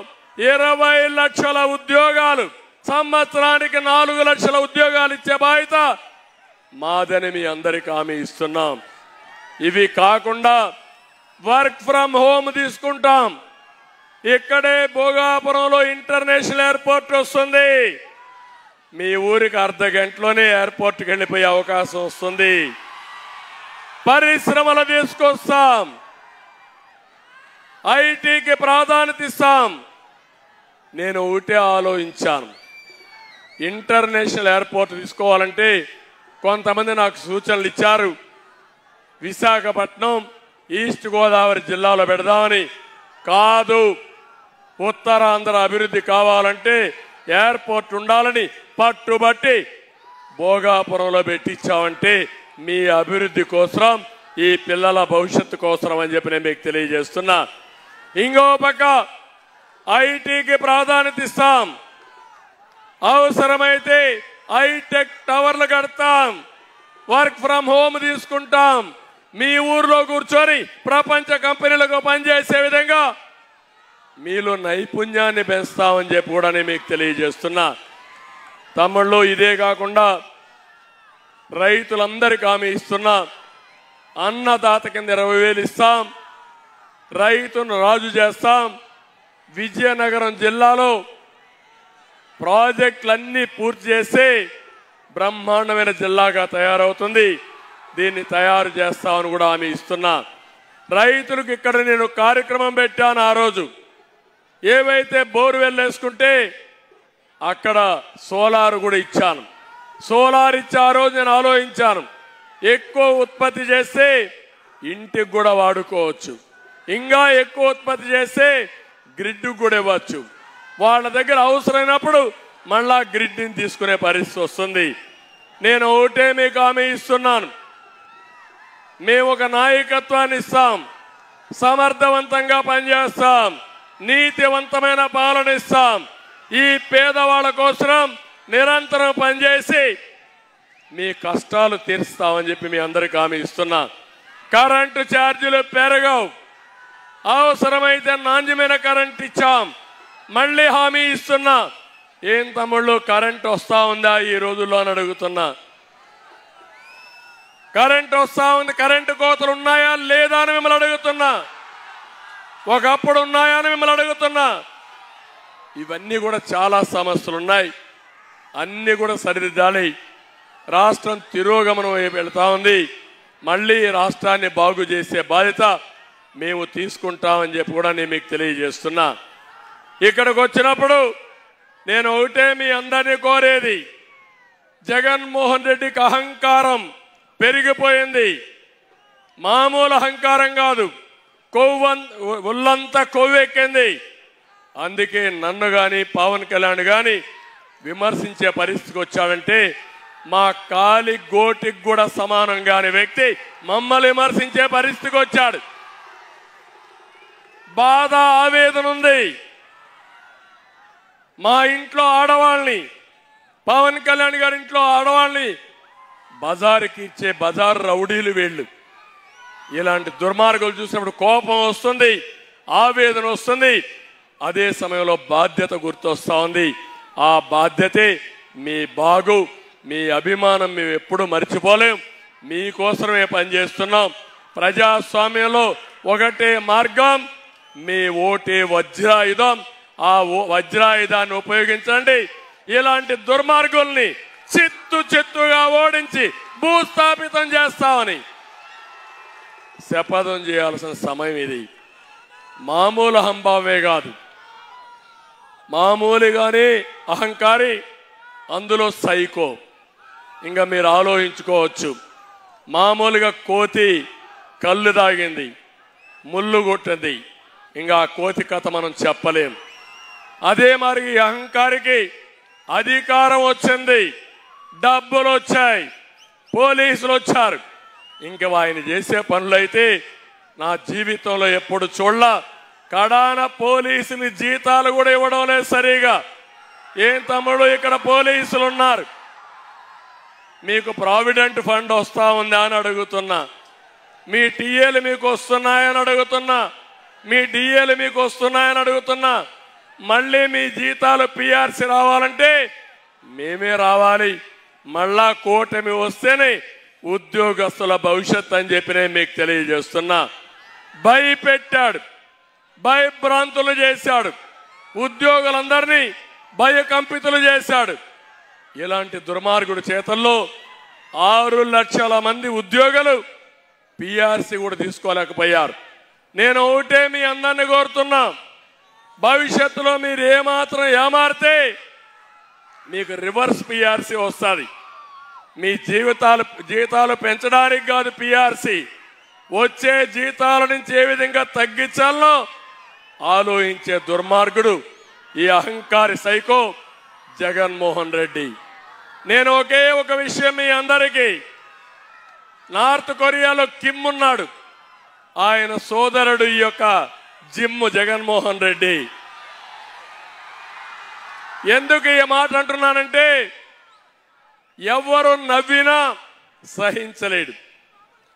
20 లక్షల ఉద్యోగాలు, సంవత్సరానికి 4 లక్షల ఉద్యోగాలు ఇచ్చే బాధ్యత మాదని మీ అందరికీ హామీ ఇస్తున్నాం. ఇవి కాకుండా వర్క్ ఫ్రమ్ హోమ్ తీసుకుంటాం. ఇక్కడే భోగాపురంలో ఇంటర్నేషనల్ ఎయిర్పోర్ట్ వస్తుంది. మీ ఊరికి అర్ధ గంటలోనే ఎయిర్పోర్ట్కి వెళ్ళిపోయే అవకాశం వస్తుంది. పరిశ్రమలు తీసుకొస్తాం. ఐటీకి ప్రాధాన్యత ఇస్తాం. నేను ఒకటే ఆలోచించాను, ఇంటర్నేషనల్ ఎయిర్పోర్ట్ తీసుకోవాలంటే కొంతమంది నాకు సూచనలు ఇచ్చారు. విశాఖపట్నం ఈస్ట్ గోదావరి జిల్లాలో పెడదామని. కాదు, ఉత్తరాంధ్ర అభివృద్ధి కావాలంటే ఎయిర్పోర్ట్ ఉండాలని పట్టుబట్టి భోగాపురంలో పెట్టించామంటే మీ అభివృద్ధి కోసం, ఈ పిల్లల భవిష్యత్తు కోసం అని చెప్పి నేను మీకు తెలియజేస్తున్నా. ఇంకో పక్క ఐటీకి ప్రాధాన్యత ఇస్తాం. అవసరమైతే హైటెక్ టవర్లు కడతాం. వర్క్ ఫ్రమ్ హోమ్ తీసుకుంటాం. మీ ఊర్లో కూర్చొని ప్రపంచ కంపెనీలకు పనిచేసే విధంగా మీలో నైపుణ్యాన్ని పెంచుతామని చెప్పి కూడా నేను మీకు తెలియజేస్తున్నా. తమ్ముళ్ళు, ఇదే కాకుండా రైతులందరికీ హామీ ఇస్తున్నా. అన్నదాత కింద 20,000 ఇస్తాం. రైతును రాజు చేస్తాం. విజయనగరం జిల్లాలో ప్రాజెక్టులన్నీ పూర్తి చేస్తే బ్రహ్మాండమైన జిల్లాగా తయారవుతుంది. దీన్ని తయారు చేస్తామని కూడా హామీ ఇస్తున్నా. రైతులకు ఇక్కడ నేను కార్యక్రమం పెట్టాను. ఆ రోజు ఏవైతే బోర్వెల్ వేసుకుంటే అక్కడ సోలార్ కూడా ఇచ్చాను. సోలార్ ఇచ్చి ఆ రోజు నేను ఆలోచించాను, ఎక్కువ ఉత్పత్తి చేస్తే ఇంటికి కూడా వాడుకోవచ్చు. ఇంకా ఎక్కువ ఉత్పత్తి చేస్తే గ్రిడ్ కూడా ఇవ్వచ్చు. వాళ్ళ దగ్గర అవసరమైనప్పుడు మళ్ళా గ్రిడ్ని తీసుకునే పరిస్థితి వస్తుంది. నేను ఒకటే మీకు హామీ ఇస్తున్నాను, మేము ఒక నాయకత్వాన్ని ఇస్తాం. సమర్థవంతంగా పనిచేస్తాం. నీతివంతమైన పాలన ఇస్తాం. ఈ పేదవాళ్ళ కోసం నిరంతరం పనిచేసి మీ కష్టాలు తీరుస్తామని చెప్పి మీ అందరికీ హామీ ఇస్తున్నా. కరెంటు ఛార్జీలు పెరగవు. అవసరమైతే నాణ్యమైన కరెంట్ ఇచ్చాం. మళ్ళీ హామీ ఇస్తున్నా. ఏం తమ్ముళ్ళు, కరెంట్ వస్తా ఉందా ఈ రోజుల్లో అని అడుగుతున్నా. కరెంట్ వస్తా ఉంది. కరెంటు కోతలు ఉన్నాయా లేదా అని మిమ్మల్ని అడుగుతున్నా. ఒకప్పుడు ఉన్నాయా అని మిమ్మల్ని అడుగుతున్నా. ఇవన్నీ కూడా చాలా సమస్యలు ఉన్నాయి. అన్ని కూడా సరిదిద్దాలి. రాష్ట్రం తిరోగమనం వెళ్తా ఉంది. మళ్ళీ రాష్ట్రాన్ని బాగు చేసే బాధ్యత మేము తీసుకుంటామని చెప్పి కూడా నేను మీకు తెలియజేస్తున్నా. ఇక్కడికి వచ్చినప్పుడు నేను ఒకటే మీ అందరినీ కోరేది, జగన్మోహన్ రెడ్డికి అహంకారం పెరిగిపోయింది. మామూలు అహంకారం కాదు, ఒళ్ళంతా కొవ్వెక్కింది. అందుకే నన్ను కానీ పవన్ కళ్యాణ్ కానీ విమర్శించే పరిస్థితికి వచ్చాడంటే మా కాలి గోటికి కూడా సమానం కాని వ్యక్తి మమ్మల్ని విమర్శించే పరిస్థితికి వచ్చాడు. బాధ ఆవేదన ఉంది. మా ఇంట్లో ఆడవాళ్ళని, పవన్ కళ్యాణ్ గారి ఇంట్లో ఆడవాళ్ళని బజారుకి ఇచ్చే బజారు రౌడీలు వీళ్ళు. ఇలాంటి దుర్మార్గులు చూసినప్పుడు కోపం వస్తుంది, ఆవేదన వస్తుంది. అదే సమయంలో బాధ్యత గుర్తొస్తా ఉంది. ఆ బాధ్యతే మీ బాగు, మీ అభిమానం మేము ఎప్పుడు మర్చిపోలేం. మీకోసమే పనిచేస్తున్నాం. ప్రజాస్వామ్యంలో ఒకటే మార్గం, మీ ఓటే వజ్రాయుధం. ఆ వజ్రాయుధాన్ని ఉపయోగించండి. ఇలాంటి దుర్మార్గుల్ని చిత్తుగా ఓడించి భూస్థాపితం చేస్తామని శపథం చేయాల్సిన సమయం ఇది. మామూలు హంబావే కాదు, మామూలుగానే అహంకారి, అందులో సైకో. ఇంకా మీరు ఆలోచించుకోవచ్చు. మామూలుగా కోతి కళ్ళు తాగింది, ముళ్ళు కొట్టింది, ఇంకా ఆ కోతి కథ మనం చెప్పలేం. అదే మరి ఈ అహంకారికి అధికారం వచ్చింది, డబ్బులు వచ్చాయి, పోలీసులు వచ్చారు. ఇంకా ఆయన చేసే పనులైతే నా జీవితంలో ఎప్పుడు చూడలా. కడాన పోలీసుని జీతాలు కూడా ఇవ్వడం లేదు సరిగా. ఏం తమ్ముడు ఇక్కడ పోలీసులు ఉన్నారు, మీకు ప్రావిడెంట్ ఫండ్ వస్తా ఉందా అని అడుగుతున్నా. మీ టీఏలు మీకు వస్తున్నాయని అడుగుతున్నా. మీ డిఏలు మీకు వస్తున్నాయని అడుగుతున్నా. మళ్ళీ మీ జీతాలు పిఆర్సీ రావాలంటే మేమే రావాలి. మళ్ళా కూటమి వస్తేనే ఉద్యోగస్తుల భవిష్యత్ అని చెప్పి నేను మీకు తెలియజేస్తున్నా. భయపెట్టాడు, భయభ్రాంతులు చేశాడు, ఉద్యోగులందరినీ భయకంపితులు చేశాడు. ఇలాంటి దుర్మార్గుడి చేతల్లో 6 లక్షల మంది ఉద్యోగులు పిఆర్సీ కూడా తీసుకోలేకపోయారు. నేను ఒకటే మీ అందరినీ కోరుతున్నా, భవిష్యత్తులో మీరు ఏమాత్రం ఏమారితే మీకు రివర్స్ పిఆర్సీ వస్తుంది. మీ జీతాలు పెంచడానికి కాదు పిఆర్సీ, వచ్చే జీతాల నుంచి ఏ విధంగా తగ్గించాలో ఆలోచించే దుర్మార్గుడు ఈ అహంకారి సైకో జగన్మోహన్ రెడ్డి. నేను ఒకే ఒక విషయం మీ అందరికీ, నార్త్ కొరియాలో కిమ్ ఉన్నాడు, ఆయన సోదరుడు ఈ యొక్క జిమ్ జగన్మోహన్ రెడ్డి. ఎందుకు ఈ మాట అంటున్నానంటే ఎవరు నవ్వినా సహించలేడు,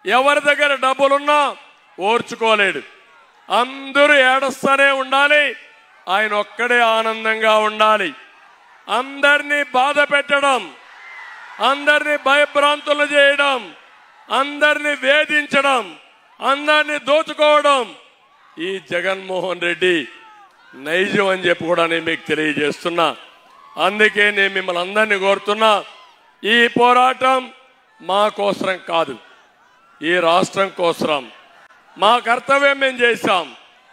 ఎవరి దగ్గర డబ్బులున్నా ఓర్చుకోలేడు. అందరూ ఏడుస్తూనే ఉండాలి, ఆయన ఒక్కడే ఆనందంగా ఉండాలి. అందరినీ బాధ పెట్టడం, అందరినీ భయభ్రాంతులు చేయడం, అందరినీ వేధించడం, అందరినీ దోచుకోవడం ఈ జగన్మోహన్ రెడ్డి నైజం అని చెప్పి కూడా నేను మీకు తెలియజేస్తున్నా. అందుకే నేను మిమ్మల్ని అందరినీ కోరుతున్నా, ఈ పోరాటం మా కోసరం కాదు, ఈ రాష్ట్రం కోసరం. మా కర్తవ్యం మేము చేశాం.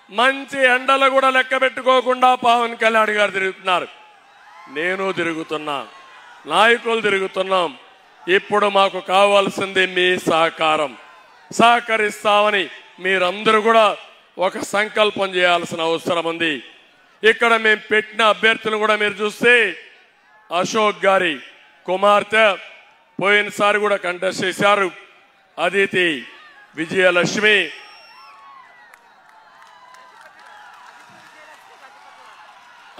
మంచి ఎండలు కూడా లెక్క పెట్టుకోకుండా పవన్ కళ్యాణ్ గారు తిరుగుతున్నారు, నేను తిరుగుతున్నా, నాయకులు తిరుగుతున్నాం. ఇప్పుడు మాకు కావాల్సింది మీ సహకారం. సహకరిస్తామని మీరందరూ కూడా ఒక సంకల్పం చేయాల్సిన అవసరం ఉంది. ఇక్కడ మేము పెట్టిన అభ్యర్థులు కూడా మీరు చూస్తే అశోక్ గారి కుమార్తె పోయినసారి కూడా కంటెస్ట్ చేశారు, అదితి విజయలక్ష్మి,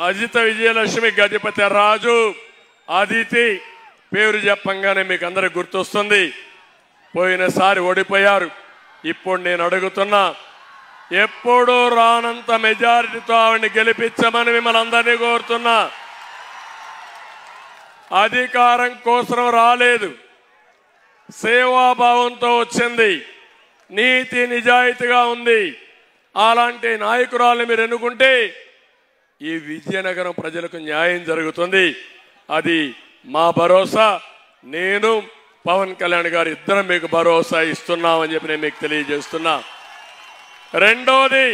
అజిత విజయలక్ష్మి, గజపతి రాజు, అదితి పేరు చెప్పంగానే మీకు అందరికి గుర్తొస్తుంది. పోయినసారి ఓడిపోయారు. ఇప్పుడు నేను అడుగుతున్నా, ఎప్పుడూ రానంత మెజారిటీతో ఆవిడని గెలిపించమని మిమ్మల్ని అందరినీ కోరుతున్నా. అధికారం కోసం రాలేదు, సేవాభావంతో వచ్చింది, నీతి నిజాయితీగా ఉంది. అలాంటి నాయకురాలను మీరు ఎన్నుకుంటే ఈ విజయనగరం ప్రజలకు న్యాయం జరుగుతుంది. అది మా భరోసా. నేను పవన్ కళ్యాణ్ గారు ఇద్దరం మీకు భరోసా ఇస్తున్నామని చెప్పి నేను మీకు తెలియజేస్తున్నా. రెండోది,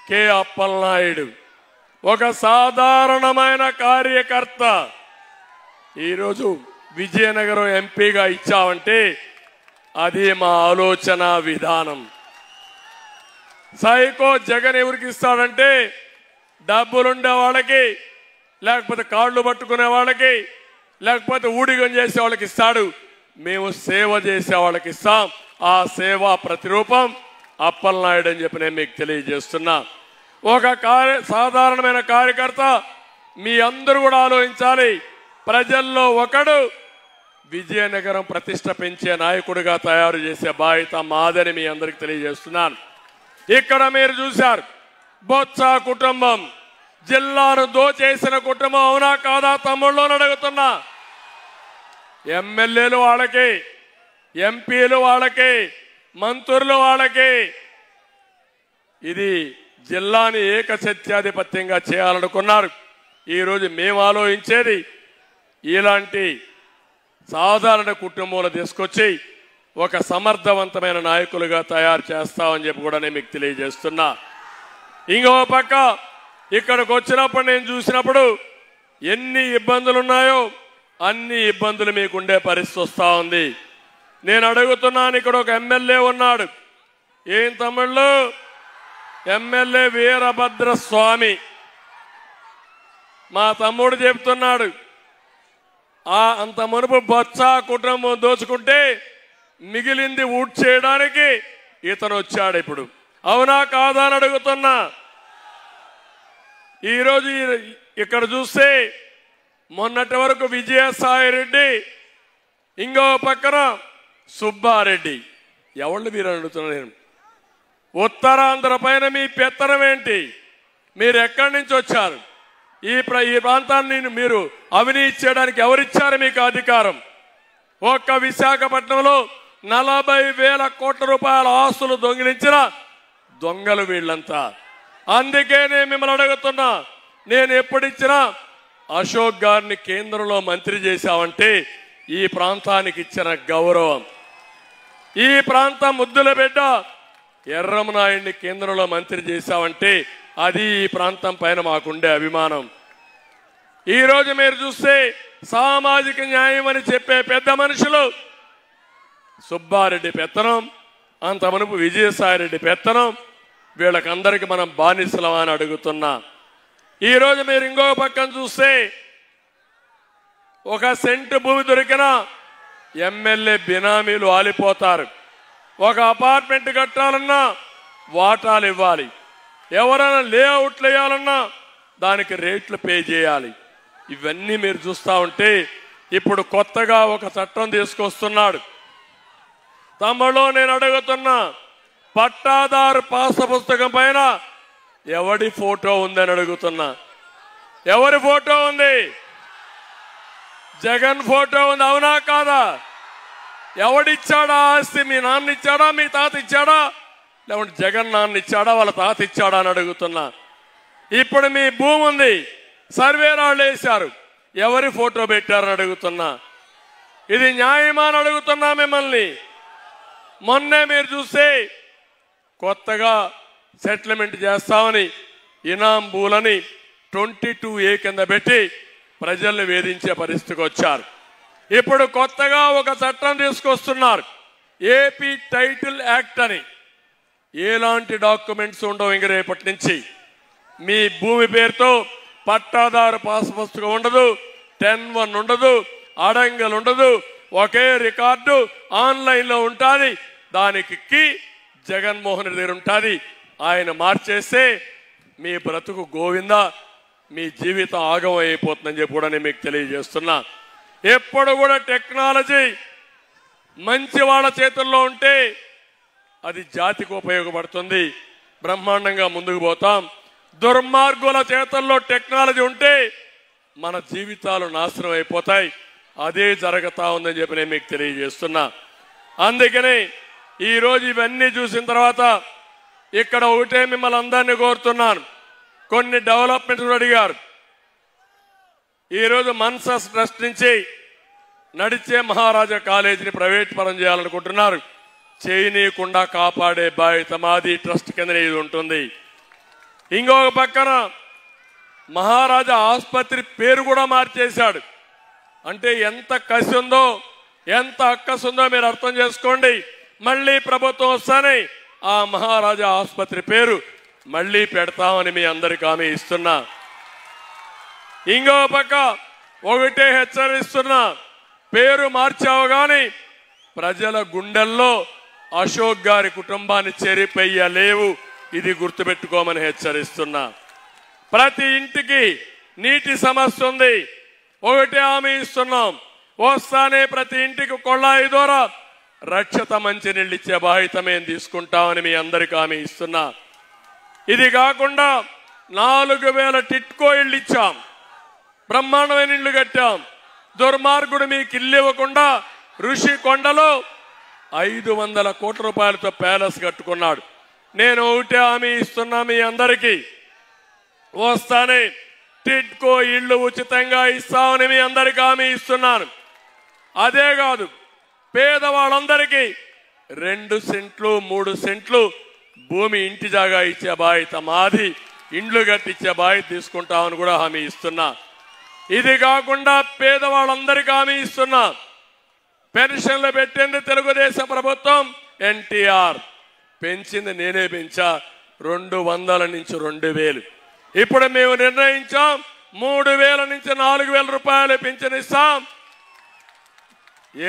కె అప్పలనాయుడు ఒక సాధారణమైన కార్యకర్త. ఈరోజు విజయనగరం ఎంపీగా ఇచ్చామంటే అది మా ఆలోచన విధానం. సైకో జగన్ ఎవరికి ఇస్తాడంటే డబ్బులుండే వాళ్ళకి, లేకపోతే కాళ్ళు పట్టుకునే వాళ్ళకి, లేకపోతే ఊడిగం చేసే వాళ్ళకి ఇస్తాడు. మేము సేవ చేసే వాళ్ళకి ఇస్తాం. ఆ సేవ ప్రతిరూపం అప్పలనాయుడు అని చెప్పి నేను మీకు తెలియజేస్తున్నా. ఒక సాధారణమైన కార్యకర్త మీ అందరూ కూడా ఆలోచించాలి. ప్రజల్లో ఒకడు విజయనగరం ప్రతిష్ట పెంచే నాయకుడిగా తయారు చేసే బాధ్యత మాదని మీ అందరికి తెలియజేస్తున్నాను. ఇక్కడ మీరు చూశారు బొత్స కుటుంబం జిల్లాను దోచేసిన కుటుంబం, అవునా కాదా తమ్ముళ్ళు అడుగుతున్నా. ఎమ్మెల్యేలు వాళ్ళకి, ఎంపీలు వాళ్ళకి, మంత్రులు వాళ్ళకి. ఇది జిల్లాని ఏకసత్యాధిపత్యంగా చేయాలనుకున్నారు. ఈరోజు మేము ఆలోచించేది ఇలాంటి సాధారణ కుటుంబంలో తీసుకొచ్చి ఒక సమర్థవంతమైన నాయకులుగా తయారు చేస్తామని చెప్పి కూడా నేను మీకు తెలియజేస్తున్నా. ఇంకో పక్క ఇక్కడికి వచ్చినప్పుడు నేను చూసినప్పుడు ఎన్ని ఇబ్బందులు ఉన్నాయో అన్ని ఇబ్బందులు మీకుండే పరిస్థితి వస్తూ ఉంది. నేను అడుగుతున్నాను, ఇక్కడ ఒక ఎమ్మెల్యే ఉన్నాడు. ఏం తమ్ముళ్ళు? ఎమ్మెల్యే వీరభద్రస్వామి. మా తమ్ముడు చెప్తున్నాడు, అంత మునుపు బొత్స కుటుంబం దోచుకుంటే మిగిలింది ఊట్ చేయడానికి ఇతను వచ్చాడు ఇప్పుడు. అవునా కాదా అని అడుగుతున్నా. ఈరోజు ఇక్కడ చూస్తే మొన్నటి వరకు విజయసాయిరెడ్డి, ఇంకో పక్కన సుబ్బారెడ్డి. ఎవళ్ళు మీరు అడుగుతున్నా నేను? ఉత్తరాంధ్ర పైన మీ పెత్తనం ఏంటి? మీరు ఎక్కడి నుంచి వచ్చారు? ఈ ప్రాంతాన్ని మీరు అవినీతి చేయడానికి ఎవరిచ్చారు మీకు అధికారం? ఒక్క విశాఖపట్నంలో 40,000 కోట్ల రూపాయల ఆస్తులు దొంగిలించిన దొంగలు వీళ్ళంతా. అందుకే నేను మిమ్మల్ని అడుగుతున్నా, నేను ఎప్పుడిచ్చినా అశోక్ గారిని కేంద్రంలో మంత్రి చేశామంటే ఈ ప్రాంతానికి ఇచ్చిన గౌరవం. ఈ ప్రాంతం ముద్దుల బిడ్డ ఎర్రమనాయుడిని కేంద్రంలో మంత్రి చేశామంటే అది ఈ ప్రాంతం పైన మాకుండే అభిమానం. ఈరోజు మీరు చూస్తే సామాజిక న్యాయం అని చెప్పే పెద్ద మనుషులు సుబ్బారెడ్డి పెత్తనం, అంత మునుపు విజయసాయిరెడ్డి పెత్తనం, వీళ్ళకందరికీ మనం బానిసలం అని అడుగుతున్నా. ఈరోజు మీరు ఇంకో పక్కన చూస్తే ఒక సెంటు భూమి దొరికినా ఎమ్మెల్యే బినామీలు ఆలిపోతారు. ఒక అపార్ట్మెంట్ కట్టాలన్నా వాటాలు ఇవ్వాలి, ఎవరైనా లేఅవుట్లు వేయాలన్నా దానికి రేట్లు పే చేయాలి. ఇవన్నీ మీరు చూస్తూ ఉంటే ఇప్పుడు కొత్తగా ఒక చట్టం తీసుకొస్తున్నాడు. తమలో నేను అడుగుతున్నా, పట్టాదారు పాస పుస్తకం పైన ఎవడి ఫోటో ఉందని అడుగుతున్నా. ఎవరి ఫోటో ఉంది? జగన్ ఫోటో ఉంది, అవునా కాదా? ఎవడిచ్చాడా ఆస్తి? మీ నాన్న ఇచ్చాడా, మీ తాత ఇచ్చాడా, లేకుంటే జగన్ నాన్న ఇచ్చాడా, వాళ్ళ తాత ఇచ్చాడా అని అడుగుతున్నా. ఇప్పుడు మీ భూమి ఉంది, సర్వే రాళ్ళు వేశారు, ఎవరి ఫోటో పెట్టారని అడుగుతున్నా. ఇది న్యాయమా అని అడుగుతున్నా మిమ్మల్ని. మొన్నే మీరు చూస్తే కొత్తగా సెటిల్మెంట్ చేస్తామని ఇనాం భూలని 22A కింద పెట్టి ప్రజల్ని వేధించే పరిస్థితికి వచ్చారు. ఇప్పుడు కొత్తగా ఒక చట్టం తీసుకొస్తున్నారు, ఏపీ టైటిల్ యాక్ట్ అని. ఎలాంటి డాక్యుమెంట్స్ ఉండవు ఇంక రేపటి నుంచి. మీ భూమి పేరుతో పట్టాదారు పాస్ పుస్తకం ఉండదు, 10-1 ఉండదు, అడంగల్ ఉండదు, ఒకే రికార్డు ఆన్లైన్లో ఉంటుంది. దానికి జగన్మోహన్ రెడ్డి దగ్గర ఉంటుంది. ఆయన మార్చేస్తే మీ బ్రతుకు గోవిందా, మీ జీవితం ఆగం అయిపోతుందని చెప్పి కూడా నేను మీకు తెలియజేస్తున్నా. ఎప్పుడు కూడా టెక్నాలజీ మంచి వాళ్ళ చేతుల్లో ఉంటే అది జాతికి ఉపయోగపడుతుంది, బ్రహ్మాండంగా ముందుకు పోతాం. దుర్మార్గుల చేతుల్లో టెక్నాలజీ ఉంటే మన జీవితాలు నాశనం అయిపోతాయి. అదే జరుగుతా ఉందని చెప్పి నేను మీకు తెలియజేస్తున్నా. అందుకని ఈరోజు ఇవన్నీ చూసిన తర్వాత ఇక్కడ ఒకటే మిమ్మల్ని అందరినీ కోరుతున్నాను. కొన్ని డెవలప్మెంట్స్ అడిగారు. ఈరోజు మన్సస్ ట్రస్ట్ నుంచి నడిచే మహారాజా కాలేజీని ప్రైవేట్ పరం చేయాలనుకుంటున్నారు. చేయనీయకుండా కాపాడే బాధ్యత మాది, ట్రస్ట్ కింద ఇది ఉంటుంది. ఇంకొక పక్కన మహారాజా ఆసుపత్రి పేరు కూడా మార్చేశాడు. అంటే ఎంత కసి ఉందో, ఎంత అక్కసు ఉందో మీరు అర్థం చేసుకోండి. మళ్ళీ ప్రభుత్వం వస్తానే ఆ మహారాజా ఆసుపత్రి పేరు మళ్ళీ పెడతామని మీ అందరికి హామీ ఇస్తున్నా. ఇంకో పక్క ఒకటే హెచ్చరిస్తున్నా, పేరు మార్చావు గాని ప్రజల గుండెల్లో అశోక్ గారి కుటుంబాన్ని చెరిపెయ్యలేవు, ఇది గుర్తుపెట్టుకోమని హెచ్చరిస్తున్నా. ప్రతి ఇంటికి నీటి సమస్య ఉంది, ఒకటే హామీ ఇస్తున్నాం, వస్తానే ప్రతి ఇంటికి కొళాయి ద్వారా రక్షిత మంచినీళ్ళు ఇచ్చే బాధ్యత మేము తీసుకుంటామని మీ అందరికి హామీ ఇస్తున్నా. ఇది కాకుండా 4000 టిట్కో ఇళ్ళు ఇచ్చాం, బ్రహ్మాండమైన ఇళ్ళు కట్టాం. దుర్మార్గుడు మీకు ఇల్లు ఇవ్వకుండా ఋషి కొండలో 500 కోట్ల రూపాయలతో ప్యాలెస్ కట్టుకున్నాడు. నేను ఒకటే హామీ ఇస్తున్నా మీ అందరికీ, వస్తానే టిట్కో ఇళ్ళు ఉచితంగా ఇస్తామని మీ అందరికీ హామీ ఇస్తున్నాను. అదే కాదు, పేదవాళ్ళందరికీ 2 సెంట్లు 3 సెంట్లు భూమి ఇంటి జాగా ఇచ్చే బాధ్యత మాది, ఇండ్లు కట్టించే బాధ్యత తీసుకుంటామని కూడా హామీ ఇస్తున్నా. ఇది కాకుండా పేదవాళ్ళందరికీ హామీ ఇస్తున్నా, పెన్షన్లు పెట్టింది తెలుగుదేశం ప్రభుత్వం, ఎన్టీఆర్ పెంచింది నేనే పెంచా, 200 నుంచి 2000. ఇప్పుడు మేము నిర్ణయించాం 3000 నుంచి 4000 రూపాయలు పెన్షన్ ఇస్తాం,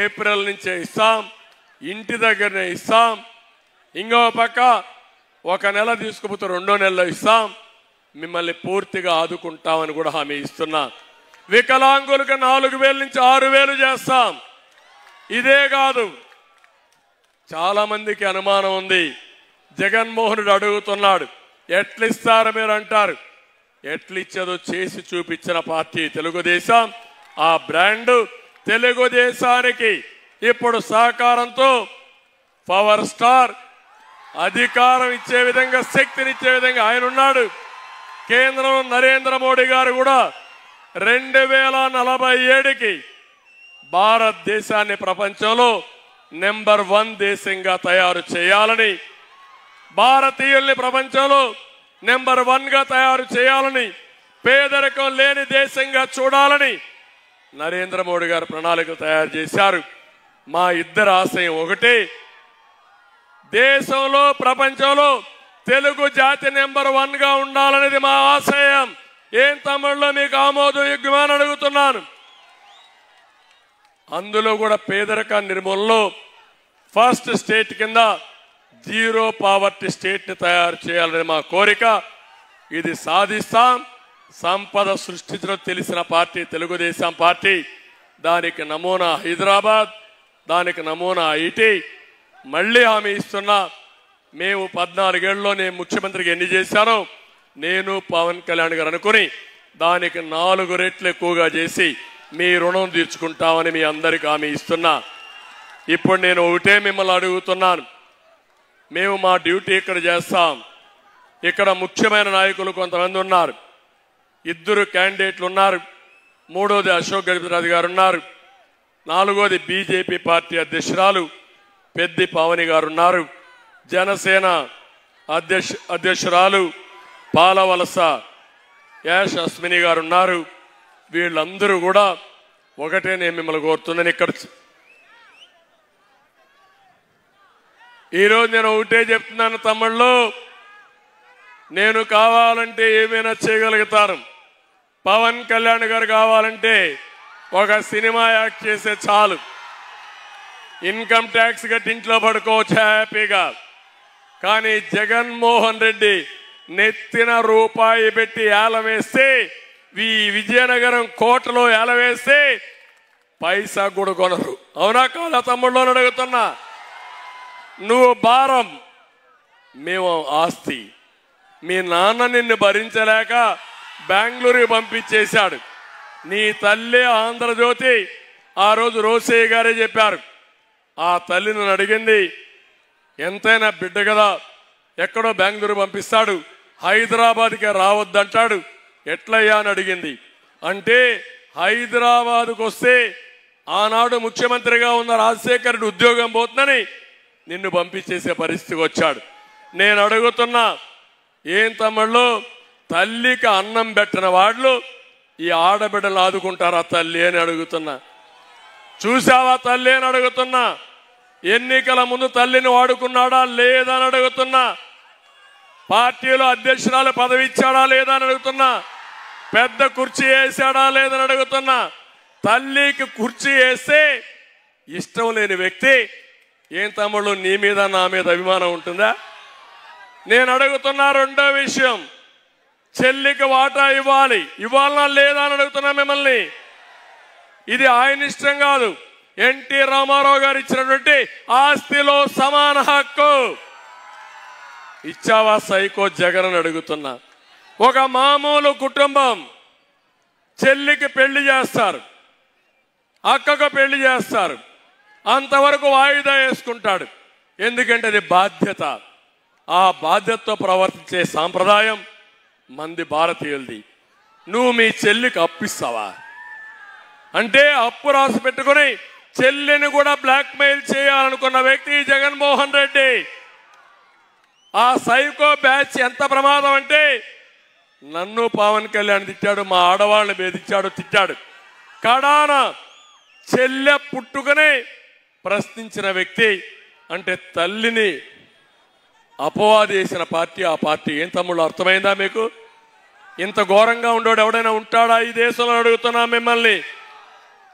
ఏప్రిల్ నుంచే ఇస్తాం, ఇంటి దగ్గరనే ఇస్తాం. ఇంకో పక్క 1 నెల తీసుకుపోతే 2వ నెలలో ఇస్తాం, మిమ్మల్ని పూర్తిగా ఆదుకుంటామని కూడా హామీ ఇస్తున్నా. వికలాంగులకు 4000 నుంచి 6000 చేస్తాం. ఇదే కాదు, చాలా మందికి అనుమానం ఉంది, జగన్మోహన్ రెడ్డి అడుగుతున్నాడు ఎట్లిస్తారు మీరు అంటారు, ఎట్లిచ్చేదో చేసి చూపించిన పార్టీ తెలుగుదేశం. ఆ బ్రాండ్ తెలుగుదేశానికి ఇప్పుడు సహకారంతో పవర్ స్టార్ అధికారం ఇచ్చే విధంగా, శక్తినిచ్చే విధంగా ఆయన ఉన్నాడు. కేంద్రంలో నరేంద్ర మోడీ గారు కూడా 2047కి భారతదేశాన్ని ప్రపంచంలో నెంబర్ 1 దేశంగా తయారు చేయాలని, భారతీయుల్ని ప్రపంచంలో నెంబర్ 1గా తయారు చేయాలని, పేదరికం లేని దేశంగా చూడాలని నరేంద్ర మోడీ గారు ప్రణాళికలు తయారు చేశారు. మా ఇద్దరు ఆశయం ఒకటే, దేశంలో ప్రపంచంలో తెలుగు జాతి నెంబర్ 1గా ఉండాలనేది మా ఆశయం. ఏం తమిళలో మీకు ఆమోదయోగ్యమని అడుగుతున్నాను. అందులో కూడా పేదరిక నిర్మూలనలో ఫస్ట్ స్టేట్ కింద 0 పావర్టీ స్టేట్ ని తయారు చేయాలని మా కోరిక. ఇది సాధిస్తాం. సంపద సృష్టించడం తెలిసిన పార్టీ తెలుగుదేశం పార్టీ. దానికి నమూనా హైదరాబాద్, దానికి నమూనా ఐటీ. మళ్ళీ హామీ ఇస్తున్నా, మేము 14 ఏళ్లలో నేను ముఖ్యమంత్రికి ఎన్ని చేశానో నేను పవన్ కళ్యాణ్ గారు అనుకుని దానికి 4 రెట్లు ఎక్కువగా చేసి మీ రుణం తీర్చుకుంటామని మీ అందరికి హామీ ఇస్తున్నా. ఇప్పుడు నేను ఒకటే మిమ్మల్ని అడుగుతున్నాను, మేము మా డ్యూటీ ఇక్కడ చేస్తాం. ఇక్కడ ముఖ్యమైన నాయకులు కొంతమంది ఉన్నారు, 2 క్యాండిడేట్లు ఉన్నారు. 3వది అశోక్ గజపతిరాజు గారు ఉన్నారు. 4వది బీజేపీ పార్టీ అధ్యక్షురాలు పెద్ది పావని గారు ఉన్నారు. జనసేన అధ్యక్షురాలు పాలవలస యాష్ అస్మిని గారు ఉన్నారు. వీళ్ళందరూ కూడా ఒకటే నేను మిమ్మల్ని కోరుతున్నాను. ఇక్కడ ఈరోజు నేను ఒకటే చెప్తున్నాను, తమ్ముళ్ళు, నేను కావాలంటే ఏమైనా చేయగలుగుతాను. పవన్ కళ్యాణ్ గారు కావాలంటే ఒక సినిమా యాక్ట్ చేసే చాలు, ఇన్కమ్ ట్యాక్స్ కట్టి ఇంట్లో పడుకోవచ్చు హ్యాపీగా. కానీ జగన్మోహన్ రెడ్డి నెత్తిన రూపాయి పెట్టి ఏలవేస్తే, ఈ విజయనగరం కోటలో ఏలవేస్తే పైసా కూడా కొనరు. అవునా కాదా తమ్ముళ్ళు అడుగుతున్నా? నువ్వు భారం, మేము ఆస్తి. మీ నాన్న నిన్ను భరించలేక బెంగళూరుకి పంపించేశాడు. నీ తల్లి ఆంధ్రజ్యోతి ఆ రోజు రోసయ్య గారే చెప్పారు, ఆ తల్లి నన్ను అడిగింది, ఎంతైనా బిడ్డ కదా, ఎక్కడో బెంగళూరు పంపిస్తాడు, హైదరాబాద్కే రావద్దంటాడు, ఎట్లయ్యా అని అడిగింది. అంటే హైదరాబాద్కు వస్తే ఆనాడు ముఖ్యమంత్రిగా ఉన్న రాజశేఖర్ రెడ్డి ఉద్యోగం పోతుందని నిన్ను పంపించేసే పరిస్థితికి వచ్చాడు. నేను అడుగుతున్నా, ఏం తమ్ముళ్ళు, తల్లికి అన్నం పెట్టిన వాళ్ళు ఈ ఆడబిడ్డలు ఆదుకుంటారా తల్లి అని అడుగుతున్నా. చూసావా తల్లి అని అడుగుతున్నా. ఎన్నికల ముందు తల్లిని వాడుకున్నాడా లేదా అని అడుగుతున్నా. పార్టీలో అధ్యక్షురాలు పదవి ఇచ్చాడా లేదా అని అడుగుతున్నా. పెద్ద కుర్చీ వేసాడా లేదని అడుగుతున్నా. తల్లికి కుర్చీ వేస్తే ఇష్టం లేని వ్యక్తి ఏం తమ్ముళ్ళు నీ మీద నా మీద అభిమానం ఉంటుందా? నేను అడుగుతున్నా రెండో విషయం, చెల్లికి వాటా ఇవ్వాలనా లేదా అని అడుగుతున్నా మిమ్మల్ని. ఇది ఆయన ఇష్టం కాదు, ఎన్టీ రామారావు గారు ఇచ్చినటువంటి ఆస్తిలో సమాన హక్కు ఇచ్చావా సైకో జగన్ అని అడుగుతున్నా. ఒక మామూలు కుటుంబం చెల్లికి పెళ్లి చేస్తారు, అక్కకు పెళ్లి చేస్తారు, అంతవరకు వాయిదా వేసుకుంటాడు. ఎందుకంటే అది బాధ్యత. ఆ బాధ్యతతో ప్రవర్తించే సాంప్రదాయం మంది భారతీయులది. నువ్వు మీ చెల్లికి అప్పిస్తావా అంటే అప్పు రాసి పెట్టుకుని చెల్లిని కూడా బ్లాక్మెయిల్ చేయాలనుకున్న వ్యక్తి జగన్మోహన్ రెడ్డి. ఆ సైకో బ్యాచ్ ఎంత ప్రమాదం అంటే నన్ను పవన్ కళ్యాణ్ తిట్టాడు, మా ఆడవాళ్ళని బెదిరించాడు, తిట్టాడు. కడాన చెల్లె పుట్టుకనే ప్రశ్నించిన వ్యక్తి అంటే తల్లిని అపవాది చేసిన పార్టీ ఆ పార్టీ. ఏం తమ్ముళ్ళు అర్థమైందా మీకు? ఇంత ఘోరంగా ఉండేవాడు ఎవడైనా ఉంటాడా ఈ దేశంలో అడుగుతున్నా మిమ్మల్ని.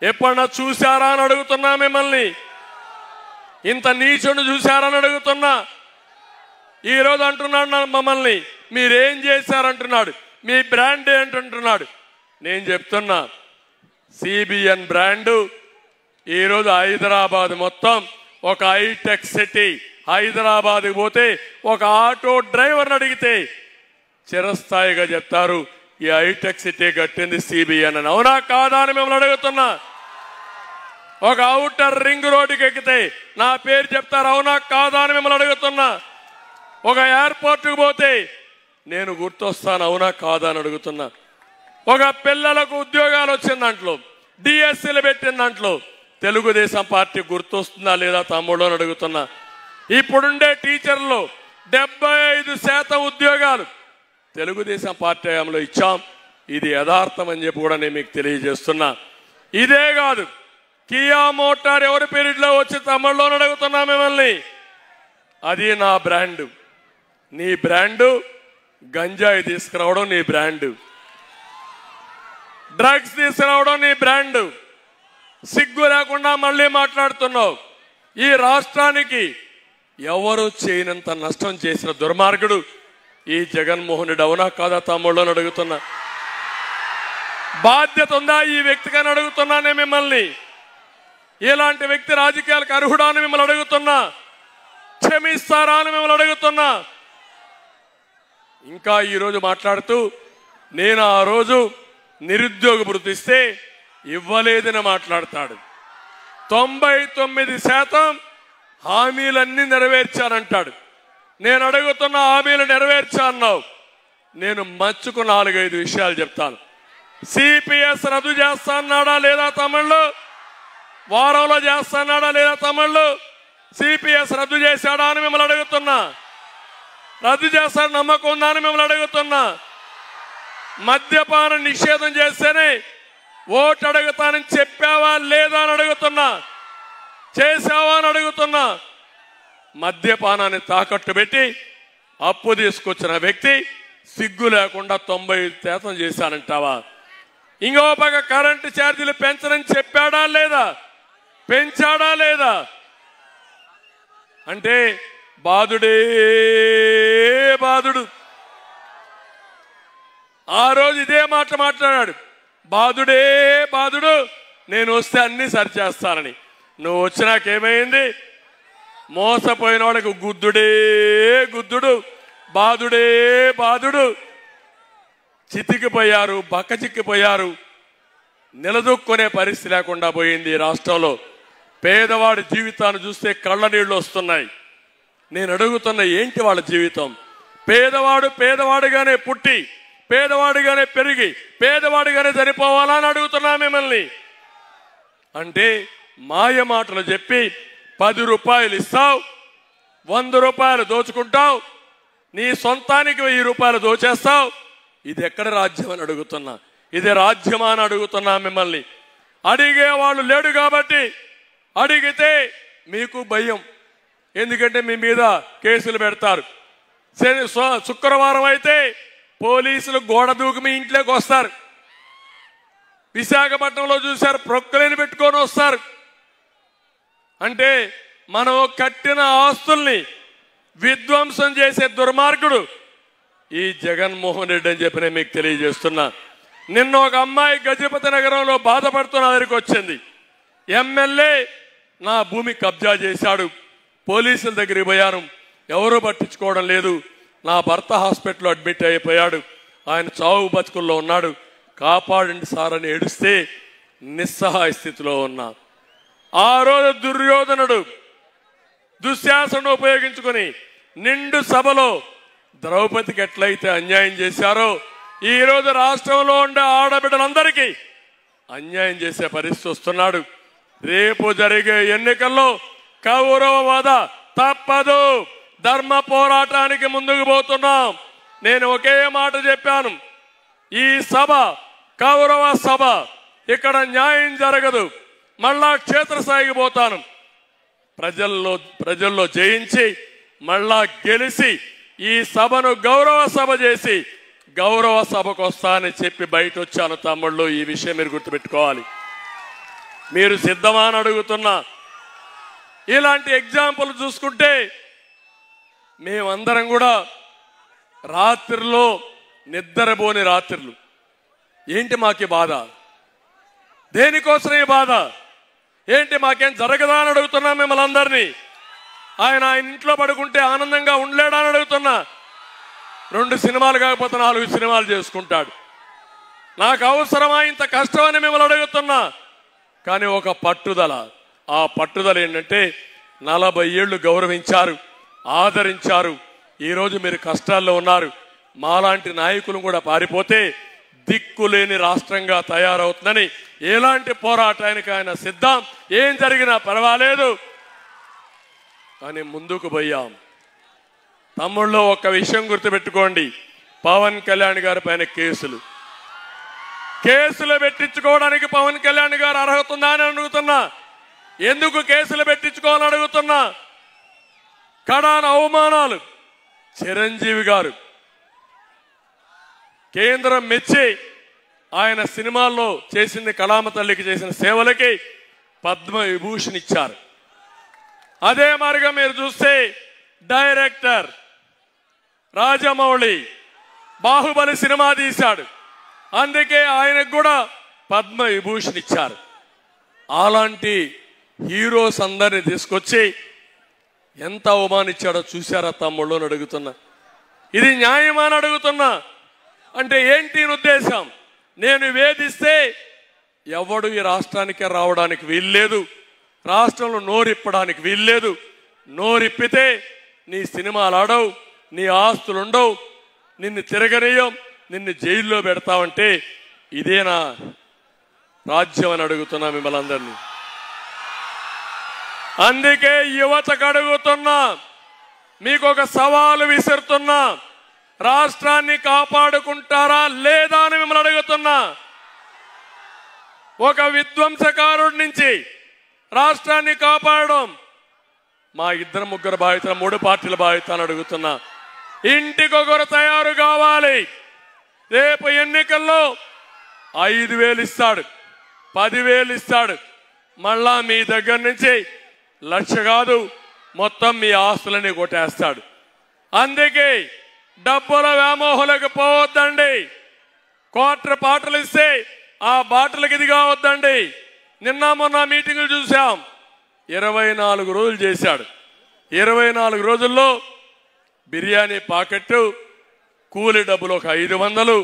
ఎప్పుడన్నా చూశారా అని అడుగుతున్నా మిమ్మల్ని. ఇంత నీచుని చూశారని అడుగుతున్నా. ఈరోజు అంటున్నాడు మమ్మల్ని మీరేం చేశారంటున్నాడు, మీ బ్రాండ్ ఏంటంటున్నాడు. నేను చెప్తున్నా సిబిఎన్ బ్రాండు ఈరోజు హైదరాబాద్ మొత్తం ఒక హైటెక్ సిటీ. హైదరాబాద్కి పోతే ఒక ఆటో డ్రైవర్ని అడిగితే చిరస్థాయిగా చెప్తారు ఈ హైటెక్ సిటీ కట్టింది సిబిఎన్ అని. అవునా కాదా అని మిమ్మల్ని అడుగుతున్నా. ఒక ఔటర్ రింగ్ రోడ్డుకి ఎక్కితే నా పేరు చెప్తారు, అవునా కాదా అని మిమ్మల్ని అడుగుతున్నా. ఒక ఎయిర్పోర్ట్కి పోతే నేను గుర్తొస్తాను, అవునా కాదా అని అడుగుతున్నా. ఒక పిల్లలకు ఉద్యోగాలు వచ్చిన దాంట్లో డిఎస్సీలు పెట్టిన దాంట్లో తెలుగుదేశం పార్టీ గుర్తొస్తుందా లేదా తమ్ముడు అని అడుగుతున్నా. ఇప్పుడుండే టీచర్లు 75% ఉద్యోగాలు తెలుగుదేశం పార్టీ హయాంలో ఇచ్చాం. ఇది యథార్థం అని చెప్పి కూడా నేను మీకు తెలియజేస్తున్నా. ఇదే కాదు, కియా మోటార్ ఎవరి పీరియడ్లో వచ్చి తమ్ముళ్ళు అని అడుగుతున్నా మిమ్మల్ని. అది నా బ్రాండు. నీ బ్రాండు గంజాయి తీసుకురావడం నీ బ్రాండు, డ్రగ్స్ తీసుకురావడం నీ బ్రాండు. సిగ్గు లేకుండా మళ్ళీ మాట్లాడుతున్నావు. ఈ రాష్ట్రానికి ఎవరు చేయనంత నష్టం చేసిన దుర్మార్గుడు ఈ జగన్మోహన్ రెడ్డి. అవునా కాదా తమ్ముళ్ళు అని అడుగుతున్నా. బాధ్యత ఉందా ఈ వ్యక్తికి అని అడుగుతున్నానే మిమ్మల్ని. ఇలాంటి వ్యక్తి రాజకీయాలకు అర్హుడా అని మిమ్మల్ని అడుగుతున్నా. క్షమిస్తారా అని మిమ్మల్ని అడుగుతున్నా. ఇంకా ఈరోజు మాట్లాడుతూ నేను ఆ రోజు నిరుద్యోగ భృతి ఇస్తే ఇవ్వలేదని మాట్లాడతాడు. 99% హామీలన్నీ నెరవేర్చానంటాడు. నేను అడుగుతున్న హామీలు నెరవేర్చా అన్నావు. నేను మచ్చుకు 4-5 విషయాలు చెప్తాను. సిపిఎస్ రద్దు చేస్తా అన్నాడా లేదా తమ్ముళ్ళు? వారంలో చేస్తా అన్నాడా లేదా తమ్ముళ్ళు? సిపిఎస్ రద్దు చేశాడా అని మిమ్మల్ని అడుగుతున్నా. రద్దు చేస్తాడు నమ్మకం ఉందా అని మిమ్మల్ని అడుగుతున్నా. మద్యపాన నిషేధం చేస్తేనే ఓటు అడుగుతానని చెప్పావా లేదా అని అడుగుతున్నా. చేసావా అని అడుగుతున్నా. మద్యపానాన్ని తాకట్టు పెట్టి అప్పు తీసుకొచ్చిన వ్యక్తి సిగ్గు లేకుండా 90% చేశానంటావా? ఇంకో పక్క కరెంటు ఛార్జీలు పెంచనని చెప్పాడా లేదా? పెంచాడా లేదా? అంటే బాధుడే బాధుడు. ఆ రోజు ఇదే మాట మాట్లాడాడు, బాధుడే బాధుడు, నేను వస్తే అన్ని సరిచేస్తానని. నువ్వు వచ్చినాకేమైంది? మోసపోయిన వాడికి గుద్దుడే గుద్దుడు, బాధుడే బాధుడు. చితికిపోయారు, బక్క చిక్కిపోయారు. నిలదొక్కునే పరిస్థితి లేకుండా పోయింది రాష్ట్రంలో. పేదవాడి జీవితాన్ని చూస్తే కళ్ళ నీళ్లు వస్తున్నాయి. నేను అడుగుతున్న ఏంటి వాళ్ళ జీవితం? పేదవాడు పేదవాడిగానే పుట్టి పేదవాడిగానే పెరిగి పేదవాడిగానే చనిపోవాలా అని అడుగుతున్నా మిమ్మల్ని. అంటే మాయ మాటలు చెప్పి 10 రూపాయలు ఇస్తావు, 100 రూపాయలు దోచుకుంటావు, నీ సొంతానికి 1000 రూపాయలు దోచేస్తావు. ఇది ఎక్కడ రాజ్యం అని అడుగుతున్నా. ఇది రాజ్యమా అని అడుగుతున్నా మిమ్మల్ని. అడిగేవాళ్ళు లేడు కాబట్టి, అడిగితే మీకు భయం, ఎందుకంటే మీ మీద కేసులు పెడతారు. శుక్రవారం అయితే పోలీసులు గోడ దూకి మీ ఇంట్లోకి వస్తారు. విశాఖపట్నంలో చూశారు, ప్రొక్కలేని పెట్టుకొని వస్తారు. అంటే మనం కట్టిన ఆస్తుల్ని విధ్వంసం చేసే దుర్మార్గుడు ఈ జగన్మోహన్ రెడ్డి అని చెప్పి నేను మీకు తెలియజేస్తున్నా. నిన్న ఒక అమ్మాయి గజపతి నగరంలో బాధపడుతున్న దగ్గరికి వచ్చింది. ఎమ్మెల్యే నా భూమి కబ్జా చేశాడు, పోలీసుల దగ్గరికి పోయాను, ఎవరూ పట్టించుకోవడం లేదు, నా భర్త హాస్పిటల్లో అడ్మిట్ అయిపోయాడు, ఆయన చావు బతుకుల్లో ఉన్నాడు, కాపాడండి సార్ అని ఏడుస్తే నిస్సహాయ స్థితిలో ఉన్నా. ఆ రోజు దుర్యోధనుడు దుశ్శాసనం ఉపయోగించుకొని నిండు సభలో ద్రౌపదికి ఎట్లయితే అన్యాయం చేశారో ఈ రోజు రాష్ట్రంలో ఉండే ఆడబిడ్డలందరికీ అన్యాయం చేసే పరిస్థితి వస్తున్నాడు. రేపు జరిగే ఎన్నికల్లో కౌరవవాద తప్పదు, ధర్మ పోరాటానికి ముందుకు పోతున్నాం. నేను ఒకే మాట చెప్పాను, ఈ సభ కౌరవ సభ, ఇక్కడ న్యాయం జరగదు, మళ్ళా క్షేత్రస్థాయికి పోతాను, ప్రజల్లో జయించి మళ్ళా గెలిచి ఈ సభను గౌరవ సభ చేసి గౌరవ సభకు వస్తానని చెప్పి బయట వచ్చాను. తమ్ముళ్ళు, ఈ విషయం మీరు గుర్తుపెట్టుకోవాలి. మీరు సిద్ధమా అని అడుగుతున్నా. ఇలాంటి ఎగ్జాంపుల్ చూసుకుంటే మేమందరం కూడా రాత్రిలో నిద్రపోని రాత్రులు. ఏంటి మాకి బాధ? దేనికోసం ఈ బాధ? ఏంటి మాకేం జరగదా అని అడుగుతున్నా మిమ్మల్ని అందరినీ. ఆయన ఇంట్లో పడుకుంటే ఆనందంగా ఉండలేడా అని అడుగుతున్నా. 2 సినిమాలు కాకపోతే 4 సినిమాలు చేసుకుంటాడు. నాకు అవసరమా ఇంత కష్టం అని మిమ్మల్ని అడుగుతున్నా. కానీ ఒక పట్టుదల, ఆ పట్టుదల ఏంటంటే 40 ఏళ్లు గౌరవించారు, ఆదరించారు. ఈరోజు మీరు కష్టాల్లో ఉన్నారు. మాలాంటి నాయకులు కూడా పారిపోతే దిక్కులేని రాష్ట్రంగా తయారవుతుందని ఎలాంటి పోరాటానికి ఆయన సిద్ధం. ఏం జరిగినా పర్వాలేదు అని ముందుకు పోయాం. తమ్ముళ్ళు, ఒక్క విషయం గుర్తుపెట్టుకోండి, పవన్ కళ్యాణ్ గారి పైన కేసులు పెట్టించుకోవడానికి పవన్ కళ్యాణ్ గారు అర్హత ఉందా అని అడుగుతున్నా. ఎందుకు కేసులు పెట్టించుకోవాలని అడుగుతున్నా. కడాన అవమానాలు. చిరంజీవి గారు కేంద్రం మెచ్చి ఆయన సినిమాల్లో చేసింది, కళామ తల్లికి చేసిన సేవలకి పద్మ విభూషణ్ ఇచ్చారు. అదే మారిగా మీరు చూస్తే డైరెక్టర్ రాజమౌళి బాహుబలి సినిమా తీశాడు, అందుకే ఆయనకు కూడా పద్మ విభూషణ్ ఇచ్చారు. అలాంటి హీరోస్ అందరిని తీసుకొచ్చి ఎంత అవమానించాడో చూశారా తమ్ముళ్ళు అని అడుగుతున్నా. ఇది న్యాయమా అని అడుగుతున్నా. అంటే ఏంటి ఉద్దేశం? నేను వేధిస్తే ఎవడు ఈ రాష్ట్రానికి రావడానికి వీల్లేదు, రాష్ట్రంలో నోరిప్పడానికి వీల్లేదు. నోరిప్పితే నీ సినిమాలు ఆడవు, నీ ఆస్తులు ఉండవు, నిన్ను తిరగనీయం, నిన్ను జైల్లో పెడతావంటే ఇదేనా రాజ్యం అని అడుగుతున్నా మిమ్మల్ని అందరినీ. అందుకే యువతకు అడుగుతున్నా, మీకు ఒక సవాలు విసురుతున్నా, రాష్ట్రాన్ని కాపాడుకుంటారా లేదా అని మిమ్మల్ని అడుగుతున్నా. ఒక విధ్వంసకారుడి నుంచి రాష్ట్రాన్ని కాపాడడం మా 2-3 బాధ్యత, 3 పార్టీల బాధ్యత అని అడుగుతున్నా. ఇంటికొకరు తయారు కావాలి. రేపు ఎన్నికల్లో 5,000 ఇస్తాడు, 10,000 ఇస్తాడు, మళ్ళా మీ దగ్గర నుంచి 1,00,000 కాదు, మొత్తం మీ ఆస్తులని కొట్టేస్తాడు. అందుకే డబ్బుల వ్యామోహులకు పోవద్దండి. క్వార్టర్ బాటలు ఇస్తే ఆ బాటలకు ఇది కావద్దండి. నిన్న మొన్న మీటింగులు చూసాం, 24 రోజులు చేశాడు. 24 రోజుల్లో బిర్యానీ పాకెట్టు, కూలి డబ్బులు ఒక 500,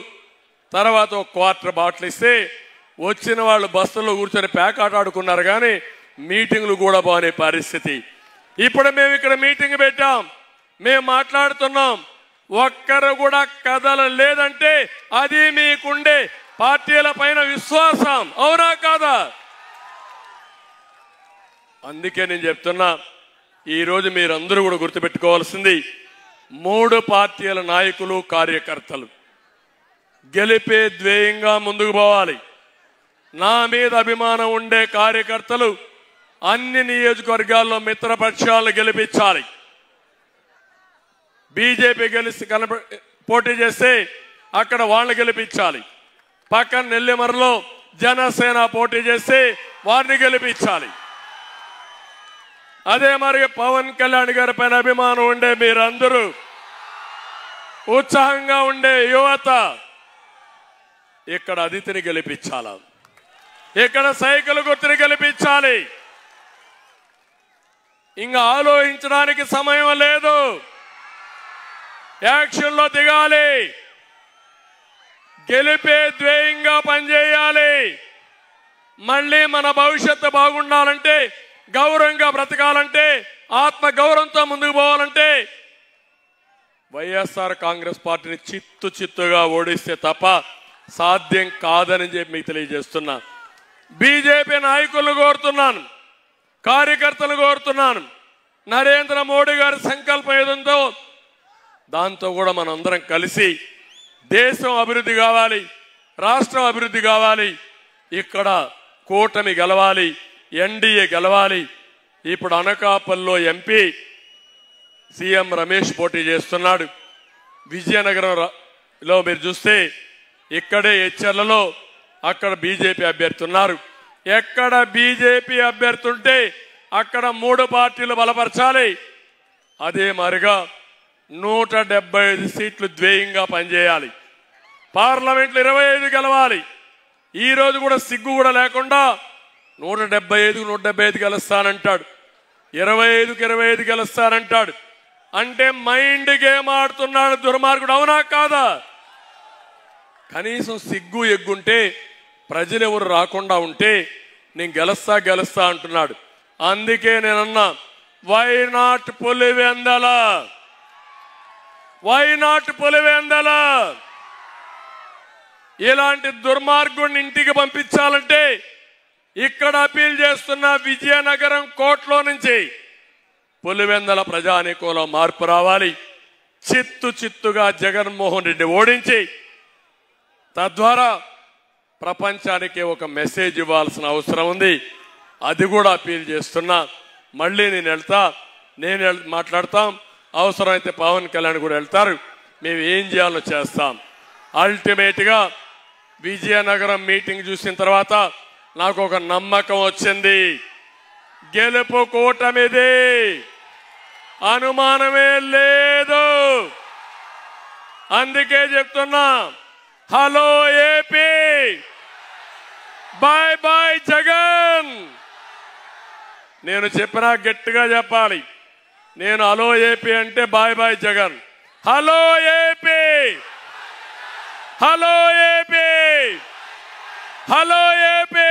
తర్వాత ఒక క్వార్టర్ బాటిల్ ఇస్తే వచ్చిన వాళ్ళు బస్సులో కూర్చొని పేకాట ఆడుకున్నారు. కానీ మీటింగ్లు కూడా బాగునే పరిస్థితి. ఇప్పుడు మేము ఇక్కడ మీటింగ్ పెట్టాం, మేము మాట్లాడుతున్నాం, ఒక్కరు కూడా కదలలేదంటే అది మీకుండే పార్టీల పైన విశ్వాసం, అవునా కాదా? అందుకే నేను చెప్తున్నా, ఈరోజు మీరందరూ కూడా గుర్తుపెట్టుకోవాల్సింది, 3 పార్టీల నాయకులు, కార్యకర్తలు గెలిపే ధ్యేయంగా ముందుకు పోవాలి. నా మీద అభిమానం ఉండే కార్యకర్తలు అన్ని నియోజకవర్గాల్లో మిత్రపక్షాలను గెలిపించాలి. బీజేపీ పోటీ చేస్తే అక్కడ వాళ్ళని గెలిపించాలి. పక్కన నెల్లిమరలో జనసేన పోటీ చేస్తే వారిని గెలిపించాలి. అదే మరి పవన్ కళ్యాణ్ గారి పైన అభిమానం ఉండే మీరందరూ, ఉత్సాహంగా ఉండే యువత ఇక్కడ అదితిని గెలిపించాల, ఇక్కడ సైకిల్ గుర్తుని గెలిపించాలి. ఇంకా ఆలోచించడానికి సమయం లేదు, యాక్షన్లో దిగాలి. గెలిపే ధ్యేయంగా పనిచేయాలి. మళ్ళీ మన భవిష్యత్తు బాగుండాలంటే, గౌరవంగా బ్రతకాలంటే, ఆత్మ గౌరవంతో ముందుకు పోవాలంటే వైఎస్ఆర్ కాంగ్రెస్ పార్టీని చిత్తుగా ఓడిస్తే తప్ప సాధ్యం కాదని చెప్పి మీకు తెలియజేస్తున్నా. బీజేపీ నాయకులను కోరుతున్నాను, కార్యకర్తలు కోరుతున్నాను, నరేంద్ర మోడీ గారి సంకల్పం ఏదంతో దాంతో కూడా మనందరం కలిసి దేశం అభివృద్ధి కావాలి, రాష్ట్రం అభివృద్ధి కావాలి, ఇక్కడ కూటమి గెలవాలి, ఎన్డీఏ గెలవాలి. ఇప్పుడు అనకాపల్లిలో ఎంపీ సీఎం రమేష్ పోటీ చేస్తున్నాడు. విజయనగరంలో మీరు చూస్తే ఇక్కడే హెచ్చర్లలో అక్కడ బీజేపీ అభ్యర్థి ఉన్నారు. ఎక్కడ బీజేపీ అభ్యర్థి ఉంటే అక్కడ 3 పార్టీలు బలపరచాలి. అదే మరిగా 175 సీట్లు ధ్యేయంగా పనిచేయాలి. పార్లమెంట్లో 25 గెలవాలి. ఈ రోజు కూడా సిగ్గు కూడా లేకుండా 175 గెలుస్తానంటాడు, 25కి 25 గెలుస్తానంటాడు. అంటే మైండ్ గేమ్ ఆడుతున్నాడు దుర్మార్గుడు. అవునా కాదా? కనీసం సిగ్గు ఎగ్గుంటే, ప్రజలు ఎవరు రాకుండా ఉంటే నేను గెలుస్తా అంటున్నాడు. అందుకే నేనన్నా, why not Pulivendula, why not Pulivendula? ఇలాంటి దుర్మార్గుడిని ఇంటికి పంపించాలంటే ఇక్కడ అపీల్ చేస్తున్న విజయనగరం కోర్టులో నుంచి పులివెందల ప్రజానీకంలో మార్పు రావాలి. చిత్తుగా జగన్మోహన్ రెడ్డి ఓడించి తద్వారా ప్రపంచానికి ఒక మెసేజ్ ఇవ్వాల్సిన అవసరం ఉంది. అది కూడా అపీల్ చేస్తున్నా. మళ్ళీ నేను మాట్లాడతాం. అవసరమైతే పవన్ కళ్యాణ్ కూడా వెళ్తారు. మేము ఏం చేయాలో చేస్తాం. అల్టిమేట్గా విజయనగరం మీటింగ్ చూసిన తర్వాత నాకు ఒక నమ్మకం వచ్చింది. గెలుపు కూటమిది, అనుమానమే లేదు. అందుకే చెప్తున్నా, hello AP, bye bye Jagan. నేను చెప్పినా గట్టిగా చెప్పాలి. నేను హలో ఏపీ అంటే bye bye Jagan. Hello AP, hello AP, hello AP.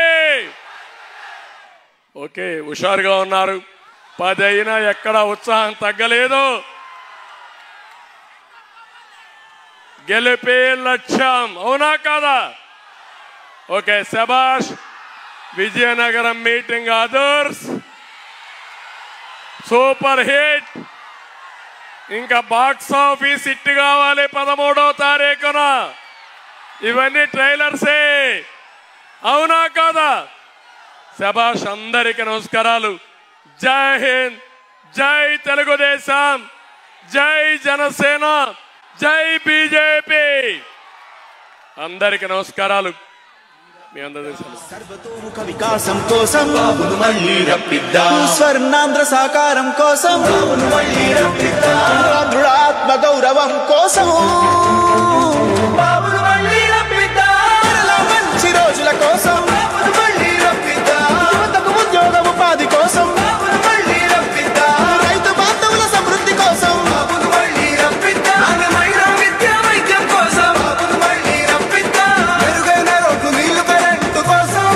Okay, హుషారుగా ఉన్నారు. 10 అయినా ఎక్కడ ఉత్సాహం తగ్గలేదు. గెలిపే లక్ష్యం. అవునా కాదా? ఓకే, శబాష్. Vizianagaram meeting others super hit. ఇంకా బాక్స్ ఆఫీస్ హిట్ కావాలి 13వ తారీఖున. ఇవన్నీ ట్రైలర్సే. అవునా కాదా? శబాష్. అందరికీ నమస్కారాలు. జై హింద్, జై తెలుగుదేశం, జై జనసేన, జై బీజేపీ. అందరికీ నమస్కారాలు. మీ అందరూ సర్వతోముఖ వికాసం కోసం బాబును మళ్ళీ రప్పిద్దాం. స్వర్ణాంధ్ర సాకారం కోసం బాబును మళ్ళీ రప్పిద్దాం. ఆంధ్రుల ఆత్మ గౌరవం కోసం బాబును మళ్ళీ రప్పిద్దాం. మంచి రోజుల కోసం బాబును మళ్ళీ రప్పిద్దాం. యువతకు ఉద్యోగ ఉపాధి కోసం బాబును మళ్ళీ రప్పిద్దాం. రైతు బాంధవుల సమృద్ధి కోసం బాబును మళ్ళీ రప్పిద్దాం. నాణ్యమైన విద్యా వైద్యం కోసం బాబును మళ్ళీ రప్పిద్దాం. మెరుగైన రోడ్లు, నీళ్లు, కరెంటు కోసం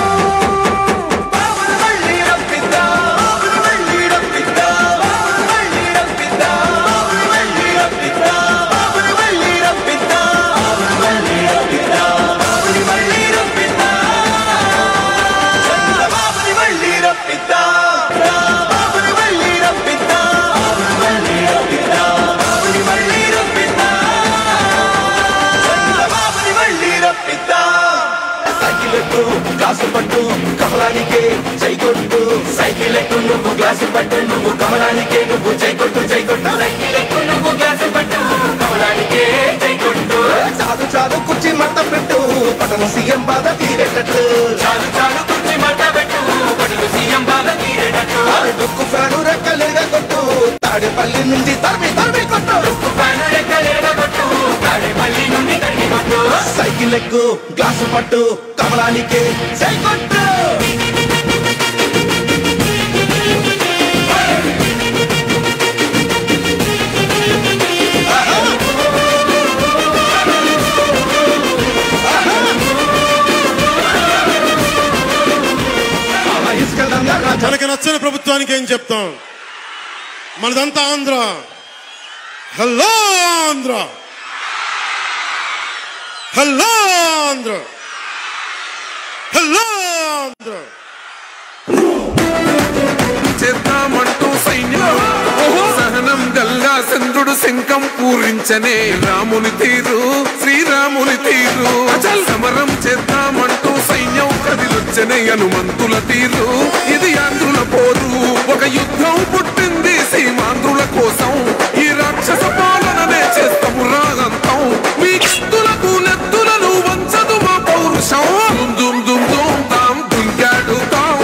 బాబును మళ్ళీ రప్పిద్దాం. బాబును మళ్ళీ రప్పిద్దాం. బాబును మళ్ళీ రప్పిద్దాం. బాబును మళ్ళీ రప్పిద్దాం. బాబును మళ్ళీ రప్పిద్దాం. గ్లాసు పట్టు కమలానికే జై కొట్టు సైకిల్ ఎక్కు నువ్వు గ్లాసు పట్టు నువ్వు కమలానికే నువ్వు జై కొట్టు సైకిల్ ఎక్కు నువ్వు గ్లాసు పట్టు కమలానికే జై కొట్టు చాలు కుర్చీ మట్ట పెట్టు పటను సీఎం బాధ తీరేటట్టు చాలు కుర్చీ మట్ట పెట్టు పటను సీఎం బాధ తీరేటట్టు డుక్కు ఫ్యాను రెక్కలేగా కొట్టు తాడేపల్లి నుండి తరిమి కొట్టు డుక్కు ఫ్యాను రెక్కలేగా కొట్టు తాడేపల్లి నుండి తరిమి కొట్టు సైకిల్ ఎక్కు గ్లాసు పట్టు కమలానికే జై కొట్టు మనకి నచ్చని ప్రభుత్వానికి ఏం చెప్తాం? మనదంతా Andhra. Hello Andhra, hello Andhra, hello Andhra. చేద్దామంటూ సైన్యం సహనం గల్లా చంద్రుడు శంఖం పూరించనే రాముని తీరు శ్రీరాముని తీరు సమరం చేద్దామంటూ సైన్యం కదిలొచ్చనే హనుమంతుల తీరు ఇది ఆంధ్రుల పోరు ఒక యుద్ధం పుట్టింది సీమాంధ్రుల కోసం ఈ రాక్షస పాలననే చేస్తాము రాగంతం మీ కత్తులకు నెత్తులను వంచదు మా పౌరుషం దుమ్ దుమ్ దుమ్ తాం దుంకాడు తాం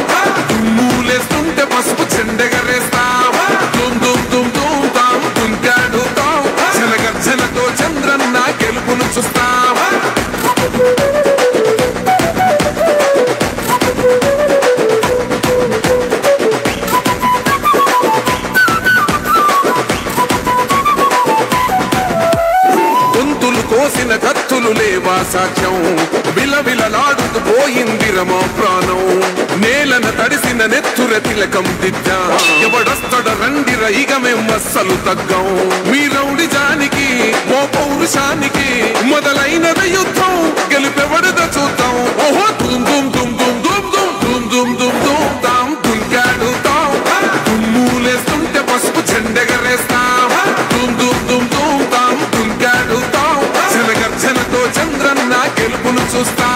దుమ్ములేస్తుంటే పసుపు చెండెగరేస్తాం దుమ్ దుమ్ దుమ్ దుమ్ తాం దుంకాడు తాం జనగర్జనతో చంద్రన్న గెలుపును చూస్తాం కోసిన కత్తులు లేవా సాక్ష్యం విలవిలలాడుతూ పోయింది రమా ప్రాణం నేలన తడిసిన నెత్తుర తిలకం దిద్దా ఎవడొస్తడ రండి రైగ మేం అస్సలు తగ్గం మీ రౌడి జానికి ఓ పౌరుషానికి మొదలైనద యుద్ధం గెలుపెవడద చూద్దాం ఓహో దుమ్ దుమ్ దుమ్ దుమ్ దుమ్ దుమ్ దుమ్ దుమ్ దుమ్ దుమ్ తాం దుంకాడు తాం దుమ్ములేస్తుంటే పసుపు చెండెగరేస్తాం దుమ్ దుమ్ దుమ్ దుమ్ తాం దుంకాడు తాం జనగర్జనతో చంద్రన్న గెలుపును చూస్తా